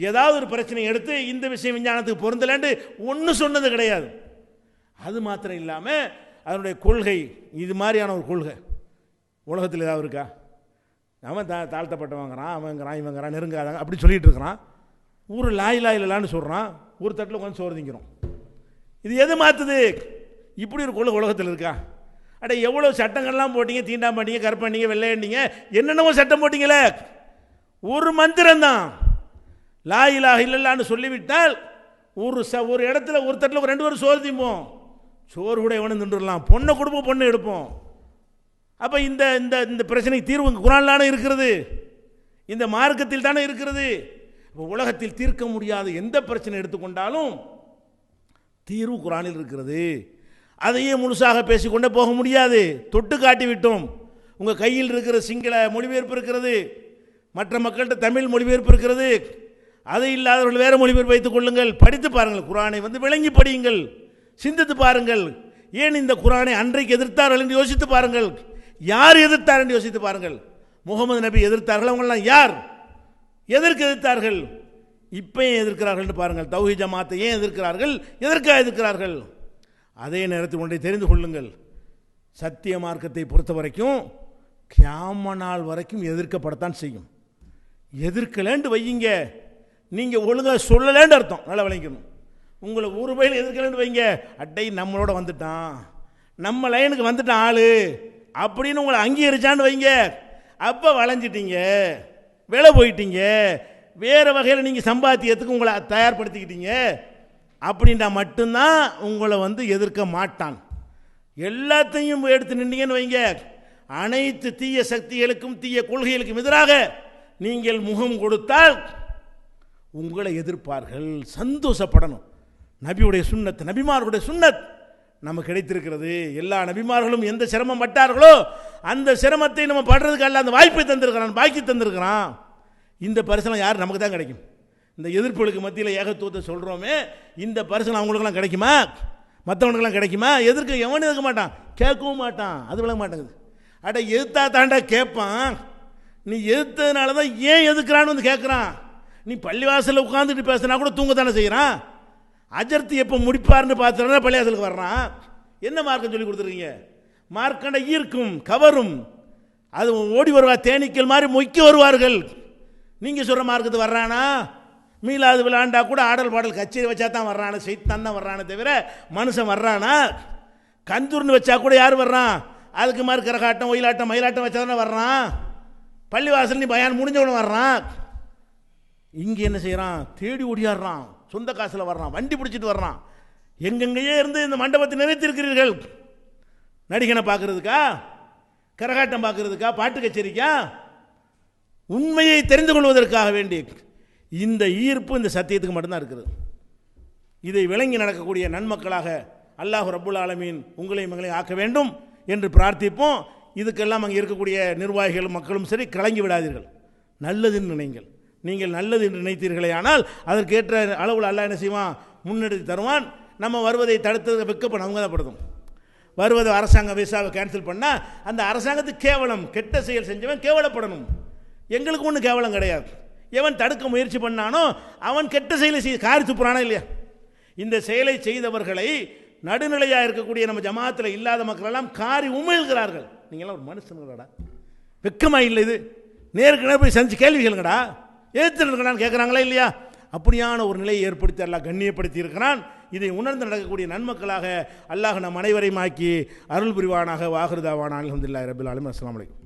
ஏதாவது ஒரு பிரச்சனையை எடுத்து இந்த விஷயம் விஞ்ஞானத்துக்கு பொருந்தலான்னு ஒன்று சொன்னது கிடையாது. அது மாத்திரம் இல்லாமல் அதனுடைய கொள்கை இது மாதிரியான ஒரு கொள்கை உலகத்தில் ஏதாவது இருக்கா? அவன் தாழ்த்தப்பட்டவங்கிறான், அவங்கிறான், இவங்கிறான், நெருங்காதாங்க அப்படி சொல்லிட்டு இருக்கிறான். ஊர் லாயிலான்னு சொல்கிறான், ஒரு தட்டில் உட்காந்து சோறு திங்கிறோம். இது எது மாற்றுது? இப்படி ஒரு கொள்கை உலகத்தில் இருக்கா? அட எவ்வளோ சட்டங்கள்லாம் போட்டீங்க, தீண்டாமட்டீங்க, கருப்பண்ணீங்க, வெள்ளையண்டிங்க, என்னென்னவோ சட்டம் போட்டீங்களே, ஒரு மந்திரம்தான் லா இலாஹ இல்லல்லான்னு சொல்லிவிட்டால் ஒரு இடத்துல ஒரு தட்டில் ஒரு 2 பேரும் சோறு திம்போம். சோறு கூட எவனும் தின்றுடலாம், பொண்ணை கொடுப்போம், பொண்ணை எடுப்போம். அப்போ இந்த இந்த பிரச்சனைக்கு தீர்வு குர்ஆன்லான இருக்கிறது, இந்த மார்க்கத்தில் தானே இருக்கிறது. இப்போ உலகத்தில் தீர்க்க முடியாத எந்த பிரச்சனை எடுத்துக்கொண்டாலும் தீர்வு குர்ஆனில் இருக்கிறது. அதையே முழுசாக பேசிக்கொண்டே போக முடியாது, தொட்டு காட்டி விட்டோம். உங்கள் கையில் இருக்கிற சிங்கள மொழிபெயர்ப்பு இருக்கிறது, மற்ற மக்கள்கிட்ட தமிழ் மொழிபெயர்ப்பு இருக்கிறது. அது இல்லாதவர்கள் வேறு மொழிபெயர்ப்பு வைத்துக் கொள்ளுங்கள், படித்து பாருங்கள், குர்ஆனை விளங்கி படியுங்கள், சிந்தித்து பாருங்கள். ஏன் இந்த குர்ஆனை அன்றைக்கு எதிர்த்தார்கள் என்று யோசித்து பாருங்கள். யார் எதிர்த்தார் என்று யோசித்து பாருங்கள். முகமது நபி எதிர்த்தார்கள், அவங்களாம் யார்? எதற்கு எதிர்த்தார்கள்? இப்போ ஏன் எதிர்க்கிறார்கள் என்று பாருங்கள். தௌஹீத் ஜமாத்தை ஏன் எதிர்க்கிறார்கள்? எதற்காக எதிர்க்கிறார்கள்? அதே நேரத்தில் ஒன்றை தெரிந்து கொள்ளுங்கள், சத்திய மார்க்கத்தை பொறுத்த வரைக்கும் கியாம நாள் வரைக்கும் எதிர்க்கப்படத்தான் செய்யும். எதிர்க்கலேண்டு வையுங்க, நீங்கள் ஒழுங்காக சொல்லலேன்னு அர்த்தம், நல்லா விளங்கிக்கணும். உங்களை ஒரு பையில் எதிர்க்கலேன்னு வைங்க, அட்டை நம்மளோட வந்துட்டான், நம்ம லைனுக்கு வந்துட்டான் ஆளு அப்படின்னு உங்களை அங்கீகரிச்சான்னு வைங்க, அப்போ வளைஞ்சிட்டீங்க, விலை போயிட்டீங்க, வேறு வகையில் நீங்கள் சம்பாத்தியத்துக்கு உங்களை தயார்படுத்திக்கிட்டீங்க அப்படின்னா மட்டும்தான் உங்களை எதிர்க்க மாட்டான். எல்லாத்தையும் எடுத்து நின்றீங்கன்னு வைங்க, அனைத்து தீய சக்திகளுக்கும் தீய கொள்கைகளுக்கும் எதிராக நீங்கள் முகம் கொடுத்தால் உங்களை எதிர்ப்பார்கள். சந்தோஷப்படணும். நபியுடைய சுன்னத், நபிமார்களுடைய சுன்னத் நமக்கு கிடைத்திருக்கிறது. எல்லா நபிமார்களும் எந்த சிரமம் பட்டார்களோ அந்த சிரமத்தை நம்ம படுறதுக்கு அல்ல அந்த வாய்ப்பை தந்திருக்கிறான், பாக்கி தந்திருக்கிறான். இந்த பரிசனம் யார்? நமக்கு தான் கிடைக்கும். இந்த எதிர்ப்புகளுக்கு மத்தியில் ஏகத்துவத்தை சொல்கிறோமே, இந்த பரிசனம் அவங்களுக்கெல்லாம் கிடைக்குமா? மற்றவனுக்கெல்லாம் கிடைக்குமா? எதிர்க்க எவனும் எதிர்க்க மாட்டான், கேட்கவும் மாட்டான். அது விளங்க மாட்டேங்குது. அட எதிர்த்தா தாண்டா கேட்பான், நீ எதிர்த்ததுனால தான் ஏன் எதுக்குறான்னு கேட்குறான். நீ பள்ளிவாசலில் உட்காந்துட்டு பேசுனா கூட தூங்கத்தானே செய்கிறான். அஜர்த்து எப்போ முடிப்பார்னு பார்த்துறா பள்ளிவாசலுக்கு வர்றான். என்ன மார்க்கம் சொல்லி கொடுத்துருக்கீங்க? மார்க்கண்டை ஈர்க்கும், கவரும், அது ஓடி வருவா, தேனீக்கள் மாதிரி மொய்க்க வருவார்கள். நீங்கள் சொல்கிற மார்க்கத்து வர்றானா? மீளாது விளாண்டா கூட ஆடல் பாடல் கச்சேரி வச்சா தான் வர்றானே, செய்தான் தான் வர்றானே தவிர மனுஷன் வர்றானா? கந்தூர்னு வச்சா கூட யார் வர்றான்? அதுக்கு மாதிரி கரகாட்டம், ஒயிலாட்டம், மயிலாட்டம் வச்சா தானே வர்றான். பள்ளிவாசல் நீ பயான் முடிஞ்சவனும் வர்றான். இங்கே என்ன செய்கிறான்? தேடி ஓடியாடுறான், சொந்த காசில் வர்றான், வண்டி பிடிச்சிட்டு வர்றான். எங்கெங்கேயே இருந்து இந்த மண்டபத்தை நிறைத்திருக்கிறீர்கள். நடிகனை பார்க்கறதுக்கா, கரகாட்டம் பார்க்கறதுக்கா, பாட்டு கச்சேரிக்கா? உண்மையை தெரிந்து கொள்வதற்காக வேண்டி இந்த ஈர்ப்பு இந்த சத்தியத்துக்கு மட்டும்தான் இருக்குது. இதை விளங்கி நடக்கக்கூடிய நன்மக்களாக அல்லாஹ் ரப்புல் ஆலமீன் உங்களையும் எங்களையும் ஆக்க வேண்டும் என்று பிரார்த்திப்போம். இதுக்கெல்லாம் அங்கே இருக்கக்கூடிய நிர்வாகிகளும் மக்களும் சரி, கலங்கி விடாதீர்கள், நல்லதுன்னு நினைங்கள். நீங்கள் நல்லது என்று நினைத்தீர்களே ஆனால் அதற்கேற்ற அளவில் அல்லாஹ் என்ன செய்வான்? முன்னெடுத்து தருவான். நம்ம வருவதை தடுத்தது வெக்கப்படும், அவங்க தான் படுத்தும். வருவது அரசாங்க விசாவை கேன்சல் பண்ணால் அந்த அரசாங்கத்துக்கு கேவலம், கெட்ட செயல் செஞ்சவன் கேவலப்படணும். எங்களுக்கு ஒன்றும் கேவலம் கிடையாது. எவன் தடுக்க முயற்சி பண்ணானோ அவன் கெட்ட செயலை செய்ய காரி துப்புறானா இல்லையா? இந்த செயலை செய்தவர்களை நடுநிலையாக இருக்கக்கூடிய நம்ம ஜமாத்தில் இல்லாத மக்கள் எல்லாம் காரி உமிழ்கிறார்கள். நீங்களாம் ஒரு மனுஷனுங்கடா, வெக்கமா இல்லை? இது நேருக்கு நேர் போய் சந்திச்சு கேள்வி கேளுங்கடா, ஏற்றுக்கடான்னு கேட்குறாங்களா இல்லையா? அப்படியான ஒரு நிலையை ஏற்படுத்தி அல்லாஹ் கண்ணியப்படுத்தி இருக்கிறான். இதை உணர்ந்து நடக்கக்கூடிய நன்மக்களாக அல்லாஹ் நம் அனைவரையும் ஆக்கி அருள் புரிவானாக. வாஹிரு தாவானா அல்ஹம்துலில்லாஹி ரப்பில் ஆலமீன். அஸ்ஸலாமு அலைக்கும்.